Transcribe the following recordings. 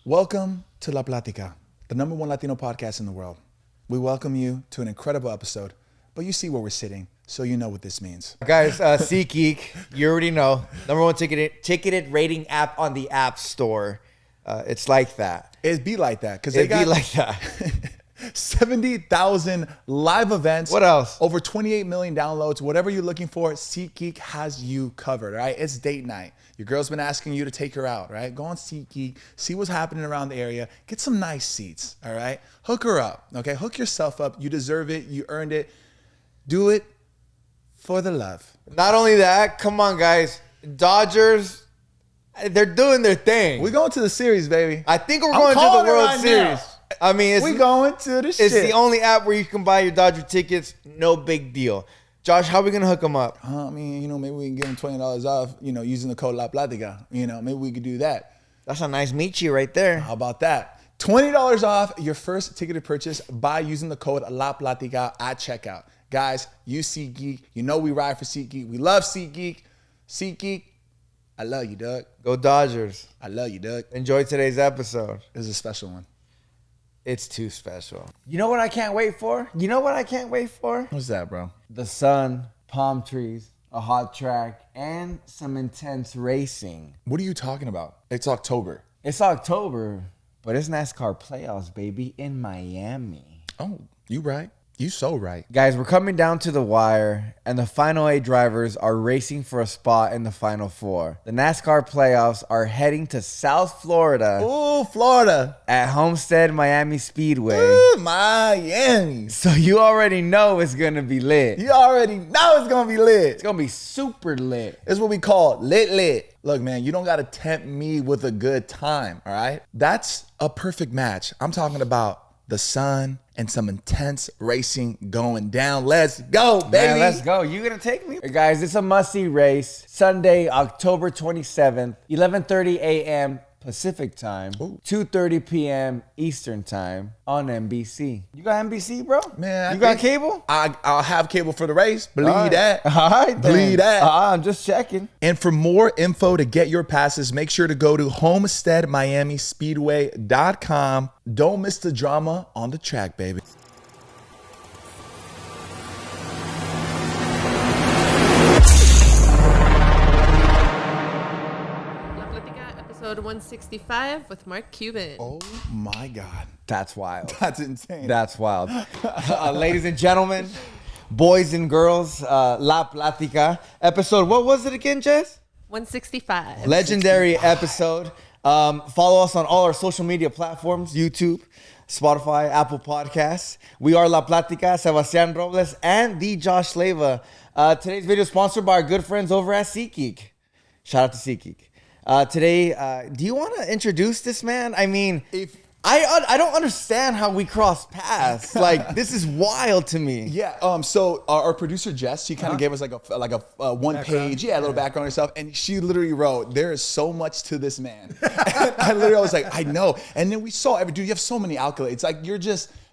Welcome to La Plática, the #1 Latino podcast in the world. We welcome you to an incredible episode, but you see where we're sitting, so you know what this means. Guys, SeatGeek, you already know, #1 ticketed rating app on the App Store. It's like that. It'd be like that because they got like that. 70,000 live events. What else? Over 28 million downloads. Whatever you're looking for, SeatGeek has you covered, right? It's date night. Your girl's been asking you to take her out, right? Go on SeatGeek, see what's happening around the area, get some nice seats, all right? Hook her up, okay? Hook yourself up. You deserve it. You earned it. Do it for the love. Not only that, come on, guys. Dodgers, they're doing their thing. We're going to the series, baby. I think we're going to the World Series. I mean, we going to the shit. It's the only app where you can buy your Dodger tickets. No big deal. Josh, how are we going to hook them up? I mean, maybe we can give them $20 off, using the code La Plática. Maybe we could do that. That's a nice meet you right there. How about that? $20 off your first ticketed purchase by using the code La Plática at checkout. Guys, use SeatGeek. We ride for SeatGeek. We love SeatGeek. SeatGeek, I love you, Doug. Go Dodgers. I love you, Doug. Enjoy today's episode. This is a special one. It's too special. You know what I can't wait for? What's that, bro? The sun, palm trees, a hot track, and some intense racing. What are you talking about? It's October. It's October, but it's NASCAR Playoffs, baby, in Miami. Oh, you right. You so right. Guys, we're coming down to the wire, and the Final 8 drivers are racing for a spot in the Final 4. The NASCAR Playoffs are heading to South Florida. Ooh, Florida. At Homestead Miami Speedway. Ooh, Miami. So you already know it's going to be lit. You already know it's going to be lit. It's going to be super lit. It's what we call lit. Look, man, you don't got to tempt me with a good time, all right? That's a perfect match. I'm talking about the sun and some intense racing going down. Let's go, baby. Man, let's go. You gonna take me? Hey guys, it's a must-see race. Sunday, October 27th, 11:30 a.m. Pacific time, 2:30 p.m. Eastern time on NBC. You got NBC, bro? Man, you got cable? I'll have cable for the race. Believe that. All right, then. Believe that. I'm just checking. And for more info to get your passes, make sure to go to homesteadmiamispeedway.com. Don't miss the drama on the track, baby. Episode 165 with Mark Cuban. Oh my God. That's wild. That's insane. That's wild. Ladies and gentlemen, boys and girls, La Plática episode. What was it again, Jess? 165. Legendary episode. Follow us on all our social media platforms, YouTube, Spotify, Apple Podcasts. We are La Plática, Sebastian Robles, and the Josh Leyva. Today's video is sponsored by our good friends over at SeatGeek. Shout out to SeatGeek. Today, do you want to introduce this man? I mean, I don't understand how we cross paths. Like, this is wild to me. Yeah. So our producer Jess, she kind of gave us like a one page, little background and stuff, and she literally wrote, "There is so much to this man." And I literally was like, "I know." And then we saw dude, you have so many accolades. Like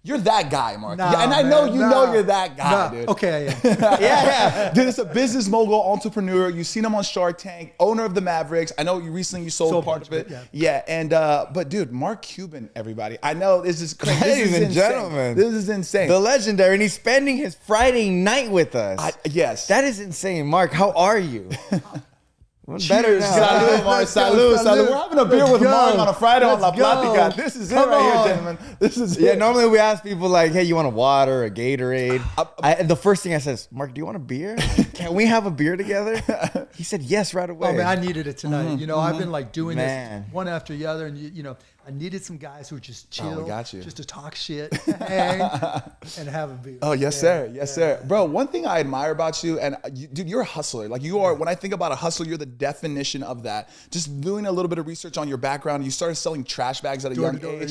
you're that guy, Mark. Nah, yeah, and I know you're that guy, dude. Okay, yeah. yeah. Dude, it's a business mogul, entrepreneur. You've seen him on Shark Tank, owner of the Mavericks. I know you recently sold part of it. Yeah. And but dude, Mark Cuban, everybody. I know this is crazy. Ladies and gentlemen, this is insane. The legendary, and he's spending his Friday night with us. Yes. That is insane. Mark, how are you? Better now. Salud, Mark. Salud. We're having a beer with Mark on a Friday on La Plática. This is it right here, gentlemen. This is it. Normally we ask people like, hey, you want a water, a Gatorade? The first thing I said is, Mark, do you want a beer? Can we have a beer together? He said yes right away. Oh, man, I needed it tonight. I've been like doing this one after the other, and I needed some guys who would just chill, just to talk shit, hang, and have a beer. Oh, yes, sir. Yes, sir. Bro, one thing I admire about you, and dude, you're a hustler. Like you are, when I think about a hustler, you're the definition of that. Just doing a little bit of research on your background, you started selling trash bags at a young age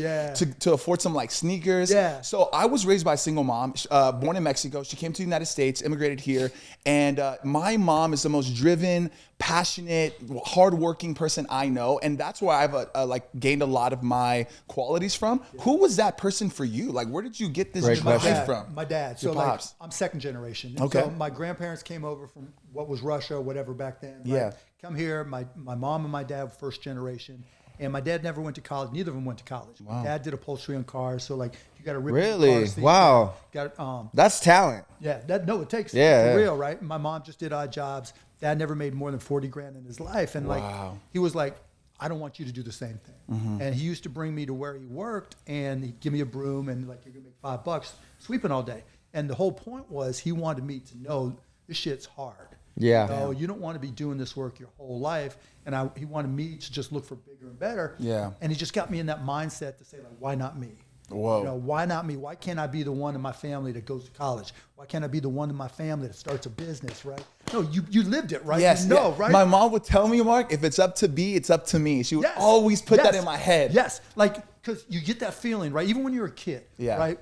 to afford some like sneakers. Yeah. So I was raised by a single mom, born in Mexico. She came to the United States, immigrated here, and my mom is the most driven, passionate, hardworking person I know, and that's where I've like gained a lot of my qualities from. Yeah. Who was that person for you? Like, where did you get this drive from? My dad. So like, I'm second generation. Okay. So my grandparents came over from what was Russia or whatever back then. Right? Yeah. Come here. My mom and my dad were first generation. And my dad never went to college. Neither of them went to college. Wow. My dad did upholstery on cars. So like you got to rip Really? the car seat. Wow. Got That's talent. Yeah, it takes Yeah, for yeah. real, right? My mom just did odd jobs. Dad never made more than 40 grand in his life. And like, Wow. he was like, I don't want you to do the same thing. Mm-hmm. And he used to bring me to where he worked and he'd give me a broom and like, you're gonna make $5 sweeping all day. And the whole point was he wanted me to know this shit's hard. Yeah. You know, you don't want to be doing this work your whole life. And he wanted me to just look for bigger and better. Yeah. And he just got me in that mindset to say like, why not me? Whoa. You know, why not me? Why can't I be the one in my family that goes to college? Why can't I be the one in my family that starts a business, right? No, you lived it, right? Yes, you know, yeah. right? My mom would tell me, Mark, if it's up to be, it's up to me. She would always put that in my head. Yes, like, because you get that feeling, right? Even when you're a kid, Yeah. right?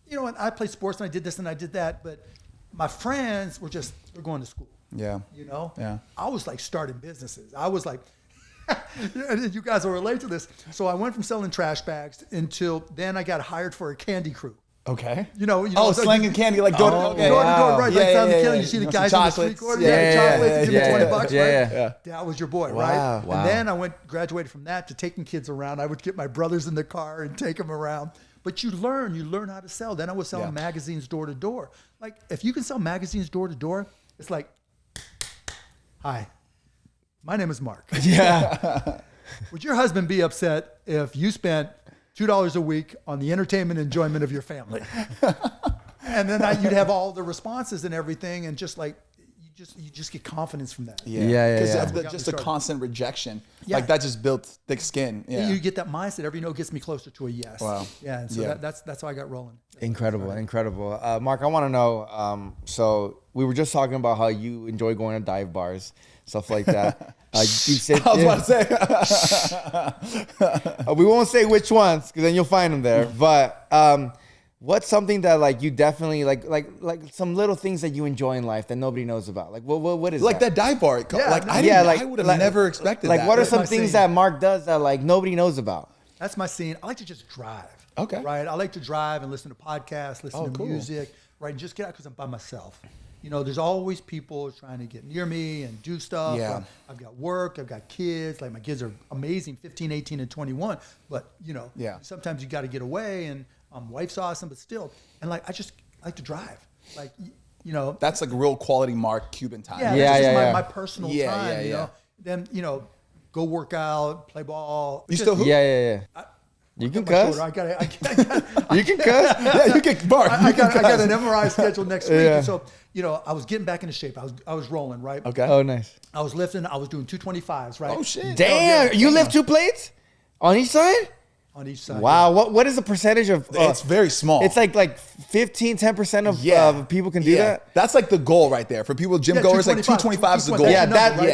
You know, and I played sports and I did this and I did that, but my friends were going to school. Yeah. You know? Yeah. I was like starting businesses. I was like, and you guys will relate to this. So I went from selling trash bags until then I got hired for a candy crew. Okay. You know, Oh, slanging candy like door to door. Door to door, right? Yeah, like yeah, the yeah, killing. yeah. You see the Some guys in the street chocolates. corner, Yeah, chocolates, give me $20, right? Yeah. That was your boy, Wow. right? Wow. And then I graduated from that to taking kids around. I would get my brothers in the car and take them around. But you learn how to sell. Then I was selling magazines door to door. Like if you can sell magazines door to door, it's like, hi, my name is Mark. Yeah. Would your husband be upset if you spent $2 a week on the entertainment enjoyment of your family? And then you'd have all the responses and everything, and just like you just get confidence from that. Yeah. Because just a constant rejection, like that just built thick skin. Yeah. You get that mindset. Every no gets me closer to a yes. Wow. Yeah. And so that's how I got rolling. Incredible. Mark, I want to know, so we were just talking about how you enjoy going to dive bars, stuff like that. You said, I was about to say. we won't say which ones because then you'll find them there. But what's something that like you definitely like some little things that you enjoy in life that nobody knows about? Like what is Like that? that dive bar. Yeah, Like I would have never expected like that. what are That's some my things scene. that Mark does that like nobody knows about? That's my scene. I like to just drive. Okay. Right. I like to drive and listen to podcasts, listen to cool. music, right? And just get out because I'm by myself. You know, there's always people trying to get near me and do stuff. Yeah. I've got work. I've got kids. Like my kids are amazing, 15, 18, and 21. But, you know, sometimes you got to get away, and wife's awesome, but still. And like, I just like to drive. Like, you know. That's like real quality Mark Cuban time. Yeah, Yeah, that's just yeah. my personal time, you know. Then, you know, go work out, play ball. You still hoop? Yeah. You can cuss. I got You can cuss. Yeah, you can Mark. I You can got an cuss. MRI scheduled next week. Yeah. And so, you know, I was getting back into shape. I was rolling, right? Okay. Oh, nice. I was lifting. I was doing 225s, right? Oh shit. Damn, you lift 2 plates on each side? On each side. Wow. What is the percentage of? It's very small. It's like 15, 10% of people can do that. That's like the goal right there for people. Gym goers, like 225 is the goal. Yeah,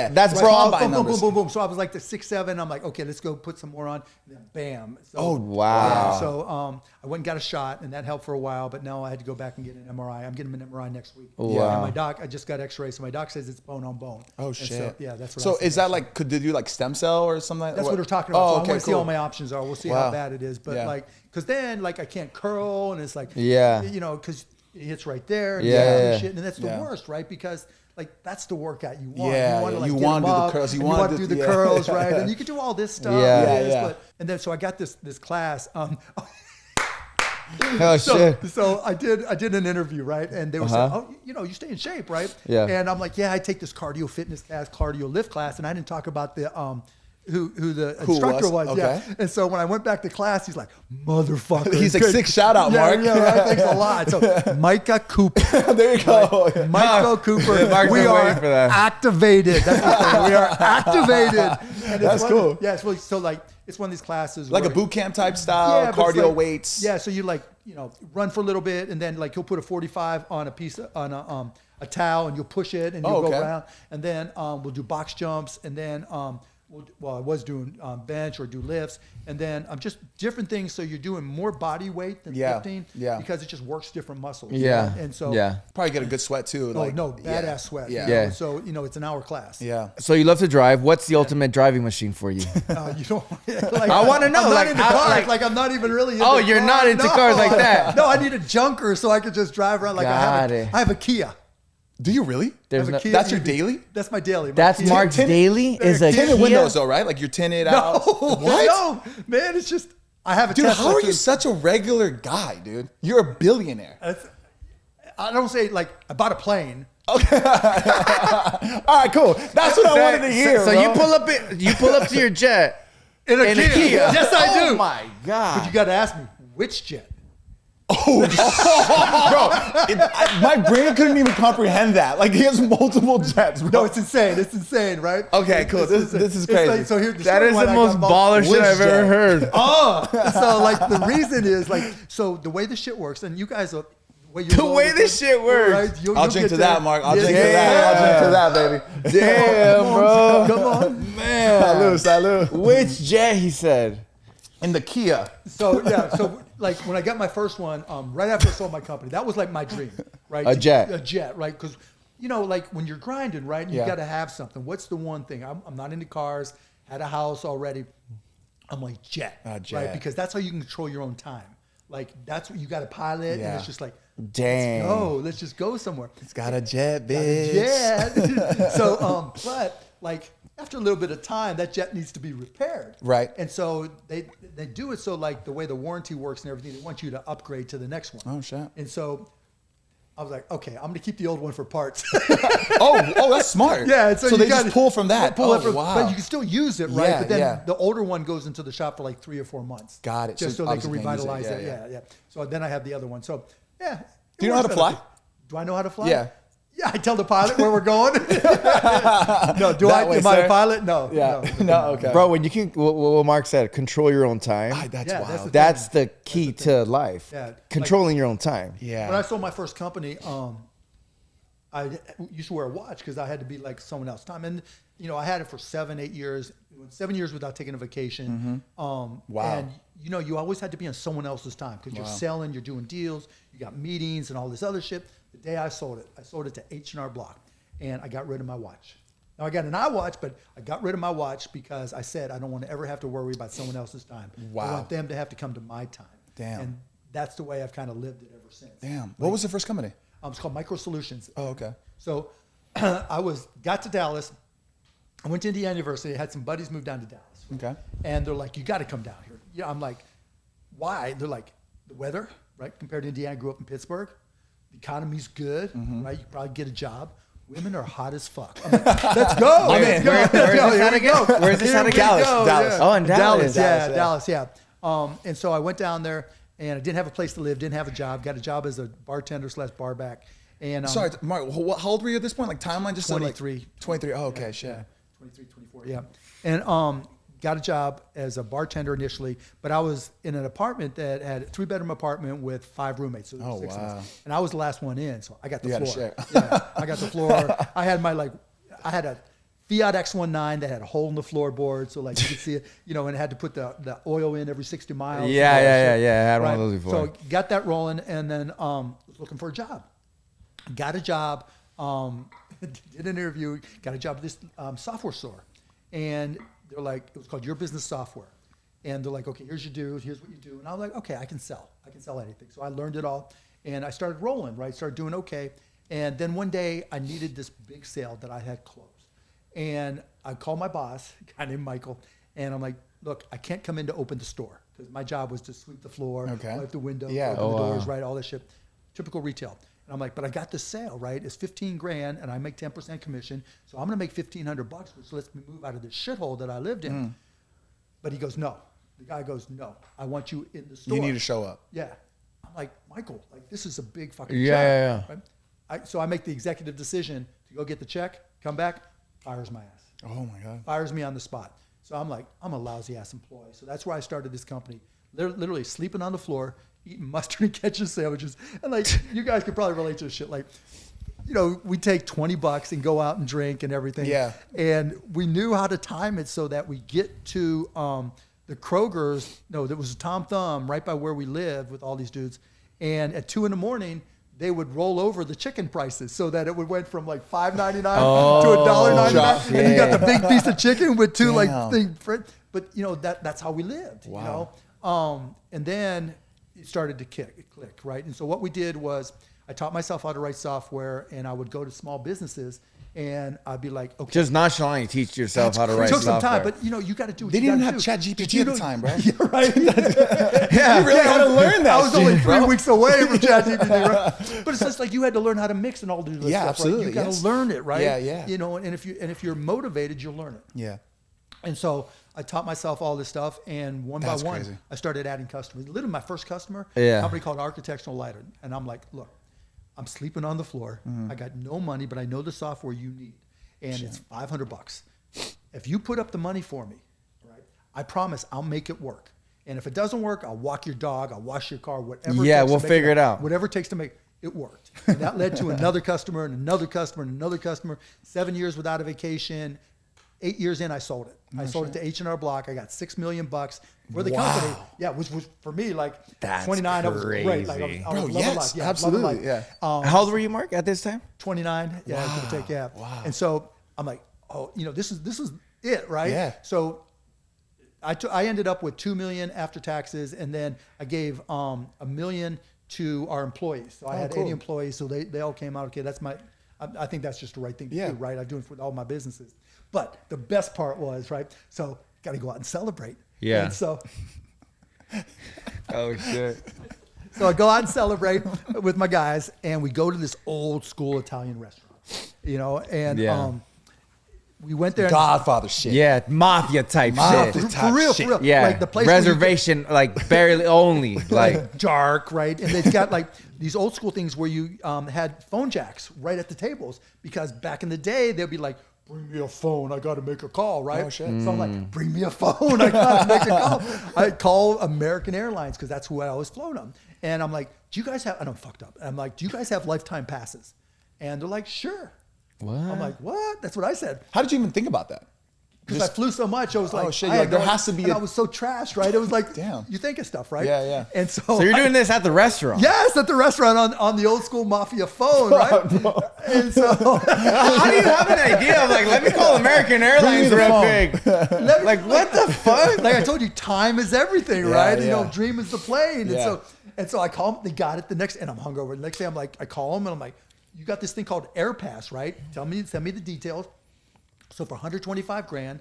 that's broad. Combine Boom, boom, numbers. boom, boom. So I was like the 6'7". I'm like, okay, let's go put some more on. And then bam. So, Oh, wow. yeah, so I went and got a shot, and that helped for a while. But now I had to go back and get an MRI. I'm getting an MRI next week. Wow. And my doc, I just got X-rays, so my doc says it's bone on bone. Oh And shit. So, yeah, that's what. So I said. is that like, could they do like stem cell or something? Like That's what we're talking Oh, about. So I okay, want to see cool. all my options are. We'll see Wow. how bad it is. But Yeah. like, because then like I can't curl, and it's like, Yeah. you know, because it hits right there. And Yeah. Shit, and that's the Yeah. worst, right? Because like that's the workout you want. Yeah, you want to yeah. like You get wanna them do the up, curls. You and wanna want to do- do the yeah. curls, right? And you can do all this stuff. Yeah. this, Yeah. And then so I got this class. Oh shit. So I did an interview, right? And they were saying, oh, you know, you stay in shape, right? Yeah. And I'm like, yeah, I take this cardio fitness class, cardio lift class, and I didn't talk about the who the instructor was. Okay. Yeah. And so when I went back to class, he's like, motherfucker. He's like, Good. sick shout out, Mark. Yeah, right. Thanks a lot. So Micah Cooper. There you go. Michael Cooper. Mark's We been are waiting for that. activated. That's the thing. We are activated. And That's cool. Yeah, it's really, so like it's one of these classes Like a where- boot camp type style, but it's cardio like- weights. Yeah, so you like, you know, run for a little bit, and then like he'll put a 45 on a piece of, on a towel, and you'll push it, and you'll Oh, go okay. around, and then we'll do box jumps, and then I was doing bench or do lifts, and then just different things. So you're doing more body weight than lifting, because it just works different muscles. Yeah. And so Probably get a good sweat too. oh no, badass sweat. Yeah. you know? Yeah. So you know it's an hour class. Yeah. So you love to drive. What's the ultimate driving machine for you? You don't. Like, I wanna know, I'm not like, into I- cars. like- I'm not even really. Into Oh, you're not into cars like that. No, I need a junker so I could just drive around. Like Got I it. have a Kia. Do you really? There's I have a no- Kia That's your EV. daily? That's my daily. My That's Kia. Mark's daily is a Tinted Kia? windows though, right? Like you're tinted out. What? No, man, it's just I have a Dude, Tesla how are too. you such a regular guy, dude? You're a billionaire. I don't say like I bought a plane. All right, cool. That's what I wanted to hear. So bro. you pull up to your jet In a Kia. Yes, I do. Oh my god! But you got to ask me which jet. Bro, my brain couldn't even comprehend that. Like he has multiple jets, bro. No, it's insane. It's insane, right? Okay, cool. This is crazy. Like, so here, That is the most baller shit I've ever heard. So like the reason is like so the way the shit works, and you guys are The way this shit works. I'll drink to that, Mark. I'll drink to yeah. that. I'll drink to that, baby. Damn, bro. Come on. Man. Salud. Which jet? He said. In the Kia. So yeah, so like when I got my first one, right after I sold my company, that was like my dream, right? A jet. A jet, right? Because you know, like when you're grinding, right, you Yeah. got to have something. What's the one thing? I'm not into cars. Had a house already. I'm like jet, jet. right? Because that's how you can control your own time. Like that's what you got to pilot, Yeah. and it's just like, Dang. let's just go somewhere. It's got a jet, bitch. Yeah. So, but like after a little bit of time, that jet needs to be repaired. Right. And so they do it so like the way the warranty works and everything, they want you to upgrade to the next one. Oh, shit. And so I was like, okay, I'm gonna keep the old one for parts. Oh, that's smart. Yeah. And so they you gotta just pull from that. Pull it Oh, wow. But you can still use it, right? Yeah, But then yeah. the older one goes into the shop for like 3 or 4 months. Got it. Just So so they can obviously can't use it. revitalize it. Yeah, Yeah. So then I have the other one. So yeah. Do you know how to fly? Do I know how to fly? Yeah. Yeah, I tell the pilot where we're going. No, That way, am I sir. a pilot? No. Yeah. No. No, okay. Bro, when you can, what Mark said, control your own time. That's Yeah, wild. That's the key to life. Yeah. Controlling your own time. Yeah. When I sold my first company, I used to wear a watch because I had to be like someone else's time. And, you know, I had it for 7-8 years, 7 years without taking a vacation. Wow. And, you know, you always had to be on someone else's time because you're selling, you're doing deals, you got meetings and all this other shit. The day I sold it to H&R Block, and I got rid of my watch. Now, I got an iWatch, but I got rid of my watch because I said I don't want to ever have to worry about someone else's time. Wow. I want them to have to come to my time. Damn. And that's the way I've kind of lived it ever since. Damn. What was the first company? It's called Micro Solutions. Oh, okay. So got to Dallas. I went to Indiana University. I had some buddies move down to Dallas. Okay. And they're like, you got to come down here. Yeah, I'm like, why? They're like, the weather, right? Compared to Indiana, I grew up in Pittsburgh. The economy's good, right? You probably get a job. Women are hot as fuck. I'm like, let's go. Let's go. Where is this at again? Where is this at again? Dallas. Oh, in Dallas. Dallas, yeah. And so I went down there, and I didn't have a place to live, didn't have a job. Got a job as a bartender / barback. And Sorry, Mark, how old were you at this point? Like timeline just said 23. like 23. Oh, okay, shit. Yeah, 23, 24, yeah. And got a job as a bartender initially, but I was in an apartment that had a 3-bedroom apartment with 5 roommates. So there was 6 of us. And I was the last one in, so I got the You had to floor. share. Yeah, I got the floor. I had a Fiat X19 that had a hole in the floorboard, so like you could see it, you know, and had to put the oil in every 60 miles. Yeah. I had one Right. of those before. So got that rolling, and then was looking for a job. Got a job, did an interview, got a job at this software store. And they're like, it was called Your Business Software. And they're like, okay, here's your dude, here's what you do. And I was like, okay, I can sell anything. So I learned it all. And I started rolling, right? Started doing okay. And then one day I needed this big sale that I had closed. And I called my boss, a guy named Michael, and I'm like, look, I can't come in to open the store because my job was to sweep the floor, wipe the windows, open the doors, right? All this shit. Typical retail. And I'm like, but I got this sale, right? It's $15,000 and I make 10% commission. So I'm going to make $1,500, which lets me move out of this shithole that I lived in. But he goes, no. The guy goes, no, I want you in the store. You need to show up. Yeah. I'm like, Michael, like this is a big fucking Yeah. check. Right? So I make the executive decision to go get the check, come back, fires my ass. Oh my God. Fires me on the spot. So I'm like, I'm a lousy ass employee. So that's where I started this company. Literally sleeping on the floor, eating mustard and ketchup sandwiches. And like, you guys could probably relate to this shit. Like, you know, we take $20 and go out and drink and everything. Yeah. And we knew how to time it so that we get to the Kroger's. No, there was a Tom Thumb right by where we lived with all these dudes. And at 2 a.m, they would roll over the chicken prices so that it would went from like $5.99 to $1.99. And you got the big piece of chicken with two like thing. But you know, that's how we lived. Wow. You know? And then it started to click, right? And so what we did was I taught myself how to write software, and I would go to small businesses, and I'd be like, okay. Just nonchalantly teach yourself how to write It took software. some time, but you got to do what They you didn't gotta have do. ChatGPT at the time, bro. Yeah, right. Yeah, You really had to learn that I was only shit, 3 bro. weeks away from ChatGPT, right? But it's just like you had to learn how to mix and all this Yeah, stuff, absolutely, right? You got to yes. learn it, right? Yeah, yeah. You know, and if you're motivated, you'll learn it. Yeah. And so I taught myself all this stuff, and one That's by one, crazy. I started adding customers. Literally, my first customer, Yeah. a company called Architectural Lighter, and I'm like, look, I'm sleeping on the floor. I got no money, but I know the software you need, and it's $500. If you put up the money for me, right, I promise I'll make it work. And if it doesn't work, I'll walk your dog, I'll wash your car, whatever. Yeah, it takes we'll to make figure it out. Whatever it takes to make it worked. And that led to another customer and another customer and another customer. 7 years without a vacation. 8 years in, I sold it. I sold it to H&R Block. I got $6 million for the company. Yeah, which was for me like That's 29. I was great. Like, I was Bro, loving yes, life. Yeah, absolutely, loving life. yeah. How old were you, Mark, at this time? 29. Yeah, give or take. Yeah. Wow. And so I'm like, oh, this is it, right? Yeah. So I ended up with 2 million after taxes, and then I gave $1 million to our employees. So I had cool. 80 employees, so they all came out okay. That's I think that's just the right thing to do, right? I do it for all my businesses. But the best part was, right? So got to go out and celebrate. Yeah. And so Oh, shit. So I go out and celebrate with my guys, and we go to this old school Italian restaurant, and Yeah. we went there. Godfather shit. Yeah, mafia type Mafia shit. type For real, shit. for real. Yeah, Like the place where you get- reservation, like barely only. Like, dark, right? And they've got like these old school things where you had phone jacks right at the tables, because back in the day they'd be like, bring me a phone, I got to make a call, right? Oh, shit. So I'm like, bring me a phone, I got to make a call. I call American Airlines because that's who I always flown on. And I'm like, do you guys have, and I'm fucked up. I'm like, do you guys have lifetime passes? And they're like, sure. what? I'm like, what? That's what I said. How did you even think about that? Because I flew so much, I was like, shit, I you're had like, there no- has to be and a- I was so trashed, right? It was like, Damn. you think of stuff, right? Yeah, yeah. And so, So you're doing this at the restaurant? yes, at the restaurant on the old school mafia phone, right? And so, How do you have an idea? I'm like, let me call American Airlines the real phone. quick. Like, what the fuck? like I told you, time is everything, Yeah, right? yeah. Dream is the plane. Yeah. And so I call them, they got it the next, and I'm hungover. The next day I'm like, I call them and I'm like, you got this thing called Air Pass, right? Send me the details. So for 125 grand,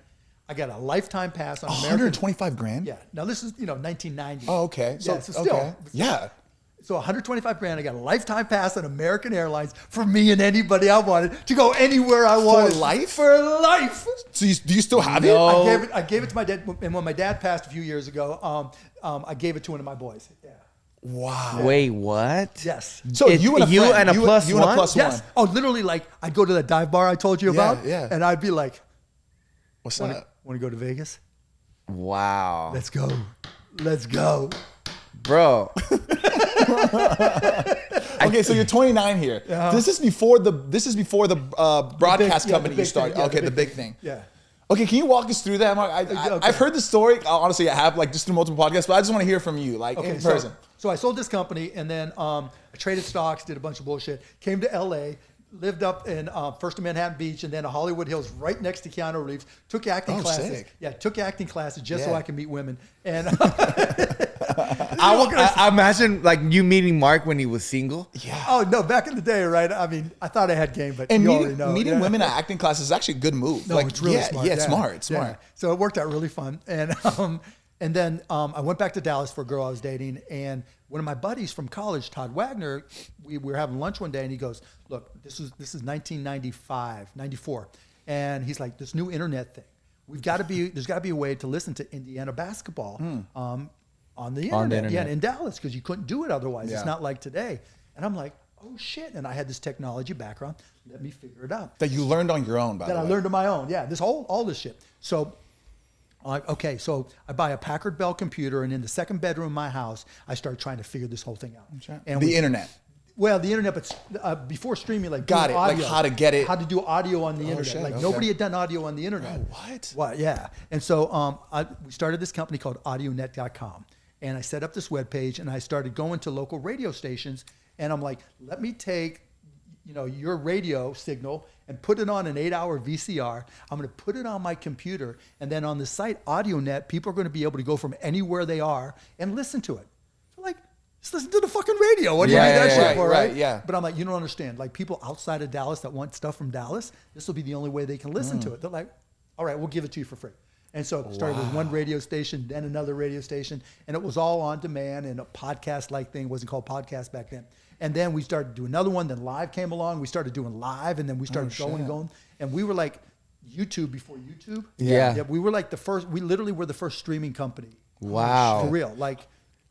I got a lifetime pass on American. 125 grand? Yeah. Now this is 1990. Oh, okay. So, Yeah, so still, okay. Yeah. So 125 grand, I got a lifetime pass on American Airlines for me and anybody I wanted to go anywhere I wanted. life? For life. So do you still have No. it? I gave it to my dad, and when my dad passed a few years ago, I gave it to one of my boys. Yeah. Wow. Wait, what? Yes. So It's you and a you friend, and a plus you and a one? plus Yes. one. Oh, literally, like I'd go to the dive bar I told you Yeah, about, yeah. and I'd be like, What's "Want up? to go to Vegas? Wow. Let's go, let's go." Bro. Okay, so you're 29 here. This is before the broadcast yeah, company the you big started. thing, yeah, okay, the the big big thing. Yeah. Okay, can you walk us through that, Mark? Okay. I've heard the story. Honestly, I have, like, just through multiple podcasts, but I just want to hear from you, like, in person. So I sold this company, and then I traded stocks, did a bunch of bullshit, came to LA, lived up in first in Manhattan Beach, and then Hollywood Hills, right next to Keanu Reeves. Took acting classes. sick. Yeah, took acting classes just so Yeah. I can meet women. And I imagine like you meeting Mark when he was single. Yeah. oh no, back in the day, right? I mean, I thought I had game, but And you already know. meeting yeah. women at acting classes is actually a good move. No, like, it's really smart. Yeah, it's smart. It's smart. Yeah. So it worked out really fun. And then I went back to Dallas for a girl I was dating. And one of my buddies from college, Todd Wagner, we were having lunch one day, and he goes, "Look, this is 1995, 94." And he's like, "This new internet thing. There's got to be a way to listen to Indiana basketball on the internet. Yeah, in Dallas, because you couldn't do it otherwise. Yeah. It's not like today." And I'm like, "Oh shit!" And I had this technology background. Let me figure it out. That you learned on your own, by the way. That I learned on my own. Yeah, all this shit. So, so I buy a Packard Bell computer, and in the second bedroom of my house, I start trying to figure this whole thing out. And The internet. Well, the internet, but before streaming, like Got doing it, like audio, how to get it. how to do audio on the internet. shit, Like okay. nobody had done audio on the internet. Oh, what? What? Yeah. And so we started this company called AudioNet.com, and I set up this webpage, and I started going to local radio stations, and I'm like, let me take, your radio signal and put it on an 8-hour VCR. I'm going to put it on my computer, and then on the site AudioNet, people are going to be able to go from anywhere they are and listen to it. So like, Just listen to the fucking radio. What do you Yeah, need that yeah, shit right, for, right, right? yeah. But I'm like, you don't understand. Like people outside of Dallas that want stuff from Dallas, this will be the only way they can listen to it. They're like, all right, we'll give it to you for free. And so it started with one radio station, then another radio station, and it was all on demand and a podcast-like thing. It wasn't called podcast back then. And then we started to do another one. Then live came along. We started doing live, and then we started going. And we were like YouTube before YouTube. Yeah. We were like the first. We literally were the first streaming company. Wow. For real. Like.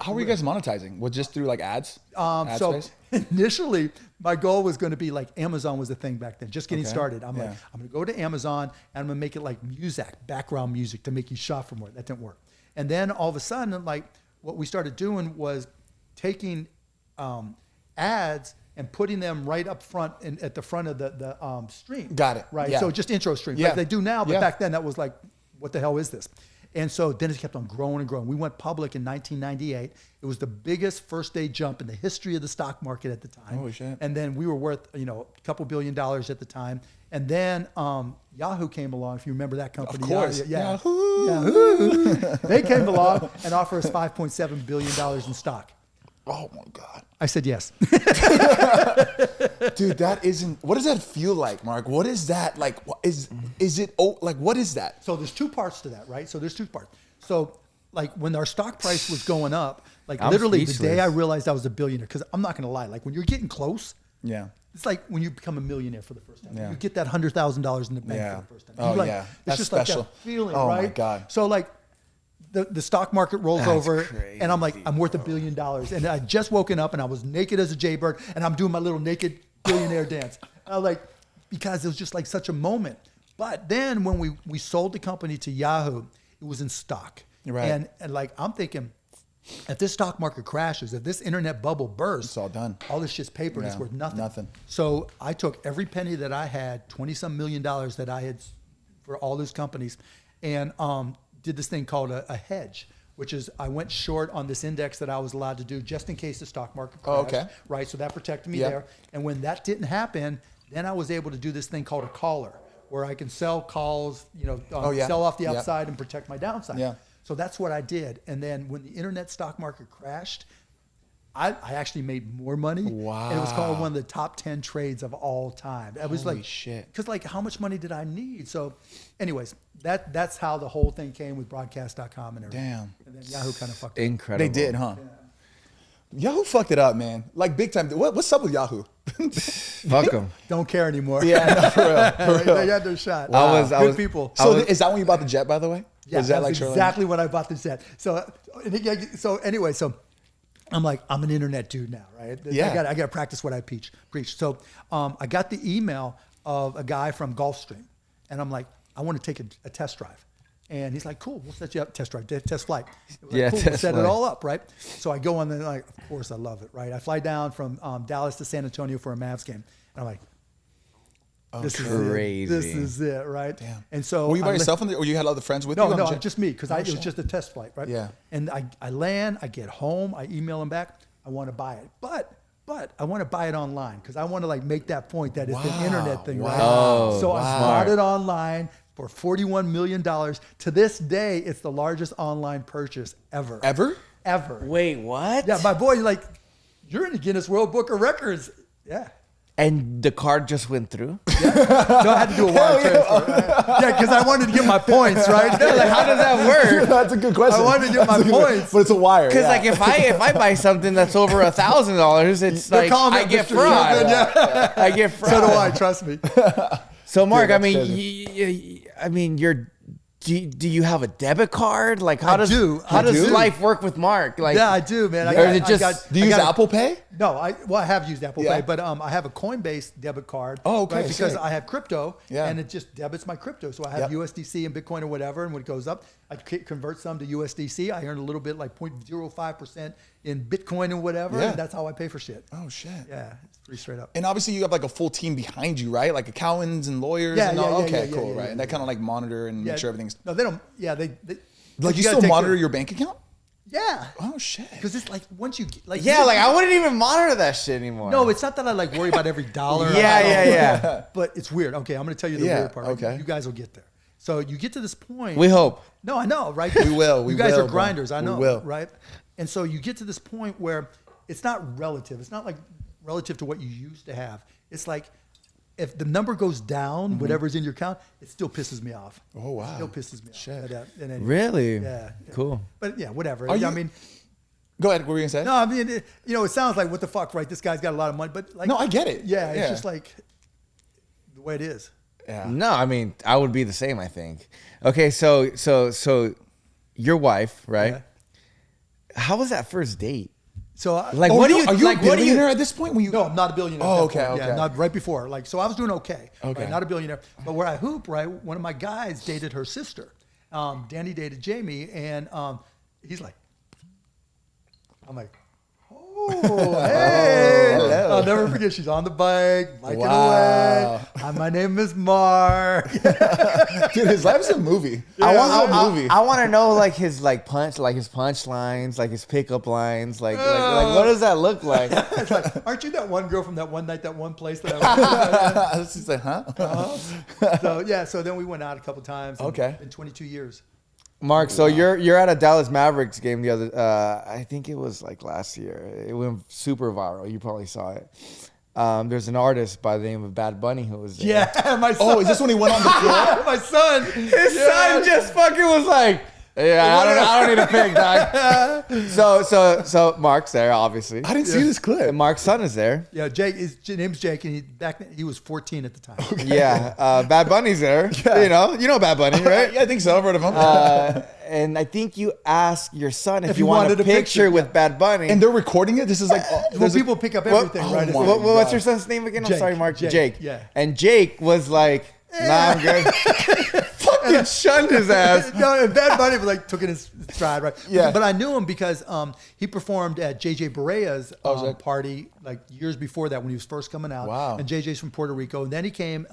How were you guys monetizing? Was just through like ads? Ad So space? initially, my goal was going to be like Amazon was the thing back then, just getting started. I'm like, I'm going to go to Amazon and I'm going to make it like music, background music to make you shop for more. That didn't work. And then all of a sudden, like what we started doing was taking ads and putting them right up front at the front of the stream. Got it. Right. Yeah. So just intro stream, Yeah. like they do now. But Yeah. back then, that was like, what the hell is this? And so then it kept on growing and growing. We went public in 1998. It was the biggest first day jump in the history of the stock market at the time. Holy shit. And then we were worth, a couple $2 billion at the time. And then Yahoo came along, if you remember that company. Of course. Yahoo. Yahoo. They came along and offered us $5.7 billion in stock. Oh my God. I said yes. Dude, that isn't, what does that feel like, Mark? What is that? Like, what is it, like, what is that? So there's two parts to that, right? So there's two parts. So like when our stock price was going up, like I'm literally the speechless. day I realized I was a billionaire, because I'm not going to lie, like when you're getting close, Yeah. it's like when you become a millionaire for the first time. Yeah. You get that $100,000 in the bank Yeah. for the first time. Oh, You're like, yeah. It's That's just special. like that feeling, Oh, my right? God. So like the stock market rolls That's over crazy, and I'm like, I'm worth $1 billion. And I just woken up and I was naked as a jaybird and I'm doing my little naked billionaire dance. I was like, because it was just like such a moment. But then when we sold the company to Yahoo, it was in stock. Right. And like, I'm thinking, if this stock market crashes, if this internet bubble bursts, It's all done. all this shit's paper and it's Yeah, worth nothing. nothing. So I took every penny that I had, 20-some million dollars that I had for all those companies, and did this thing called a hedge, which is I went short on this index that I was allowed to do just in case the stock market crashed. Oh, okay. Right, so that protected me Yep. there. And when that didn't happen, then I was able to do this thing called a caller, where I can sell calls, sell off the Yep. upside and protect my downside. Yeah. So that's what I did. And then when the internet stock market crashed, I actually made more money. Wow. And it was called one of the top 10 trades of all time. It was Holy like, shit. because like how much money did I need? So anyways, that's how the whole thing came with broadcast.com and everything. Damn. And then Yahoo kind of fucked it. Incredible. They did, huh? Yahoo fucked it up, man. Like big time. What's up with Yahoo? Fuck them. Don't care anymore. Yeah, no, for real. For real. They had their shot. I was- Good people. So is that when you bought the jet, by the way? Yeah, Was that that's like Shoreline? exactly when I bought the set. So anyway, so I'm like, I'm an internet dude now, right? Yeah. I got to practice what I preach. So I got the email of a guy from Gulfstream, and I'm like, I want to take a test drive. And he's like, cool, we'll set you up test drive, test flight. Like, Yeah, cool, we'll test set flight. it all up, right? So I go on there, like, of course I love it, right? I fly down from Dallas to San Antonio for a Mavs game. And I'm like, this is crazy. it. This is it, right? Damn. And so Were you by I li- yourself or you had other friends with you? no, on the no, jet? just me, because it was shit. just a test flight, right? Yeah. And I land, I get home, I email them back, I want to buy it. But I want to buy it online because I want to like make that point that it's Wow, an internet thing, right? wow, So I wow. bought it online for $41 million. To this day, it's the largest online purchase ever. Ever? Ever. Wait, what? Yeah, my boy, like, you're in the Guinness World Book of Records. Yeah. And the card just went through? No, I had to do a wire transfer. Yeah, because I wanted to get my points, right? Like, how does that work? That's a good question. I wanted to get my That's a good- points. But it's a wire. Because yeah. like if I buy something that's over $1,000, it's They're like calling I it get Mr. fraud. Cuban, yeah. I get fraud. So do I, trust me. So Mark, Dude, I that's mean, do you have a debit card? Like how I does do. how I does do. life work with Mark? Like Yeah, I do, man. Or is it just- Do you use Apple Pay? No, I have used Apple Yeah. Pay, but I have a Coinbase debit card. Oh, okay, right, because sick. I have crypto, Yeah. and it just debits my crypto. So I have Yep. USDC and Bitcoin or whatever, and when it goes up, I convert some to USDC. I earn a little bit, like 0.05% in Bitcoin and whatever, Yeah. and that's how I pay for shit. Oh shit. Yeah, it's pretty straight up. And obviously you have like a full team behind you, right? Like accountants and lawyers Yeah, and all. yeah, yeah, Okay, yeah, cool, yeah, right? yeah, and they kind of like monitor and Yeah. make sure everything's No, they don't. Yeah, they like you gotta still take monitor care- your bank account? Yeah. Oh shit. Because it's like once you like yeah, like I wouldn't even monitor that shit anymore. No, it's not that I like worry about every dollar. Yeah. But it's weird. Okay, I'm going to tell you the Yeah, weird part. okay. You guys will get there. So you get to this point. We hope. No, I know, right? We will, we You guys will, are bro. grinders. I We know, will. right? And so you get to this point where it's not relative. It's not like relative to what you used to have. It's like if the number goes down, whatever's in your account, it still pisses me off. Oh, wow. It still pisses me Shit. off. Anyway. Really? Yeah. Cool. But yeah, whatever. Are you- I mean, Go ahead. What were you gonna say? no, I mean, it sounds like what the fuck, right? This guy's got a lot of money, but like, No, I get it. Yeah, it's Yeah. just like the way it is. Yeah. No, I mean, I would be the same, I think. Okay, so your wife, right? Yeah. How was that first date? So Like, Oh, what do no, you are you like? a What do billionaire you? at this point? When you No, I'm not a billionaire. Oh, at that okay, point. okay. Yeah, not right before. Like, so I was doing okay. Okay. Right, not a billionaire. But where I hoop, right, one of my guys dated her sister. Danny dated Jamie, and he's like, I'm like, oh, hey. hello. I'll never forget. She's on the bike, biking Wow. away. Hi, my name is Mark. Dude, his life's a movie. I want want, a movie. I want to know like his punch lines, like his pickup lines, like what does that look like? It's like, aren't you that one girl from that one night, that one place that I was She's like, huh? So yeah, so then we went out a couple times. Okay. In 22 years. Mark, so you're at a Dallas Mavericks game the other. I think it was like last year. It went super viral. You probably saw it. There's an artist by the name of Bad Bunny who was there. Yeah, my son. Oh, is this when he went on the floor? my son. His son just fucking was like, yeah, I don't need a pick, dog. So Mark's there, obviously. I didn't see this clip. And Mark's son is there. Yeah, Jake. His name's Jake, and he was 14 at the time. Yeah, Bad Bunny's there. Yeah. You know Bad Bunny, right? Yeah, I think so. I've heard of him. And I think you asked your son if If you he want wanted a a picture, picture with Bad Bunny. And they're recording it. This is like Well, people pick up everything, oh right? It's my like- What's your son's name again? I'm Jake. sorry, Mark. Jake, Jake. yeah. And Jake was like, nah, I'm good. Fucking shunned his ass. No, and Bad Bunny was like took in his stride, right? Yeah. But I knew him because he performed at JJ Barea's is that- party like years before that when he was first coming out. Wow. And JJ's from Puerto Rico, and then he came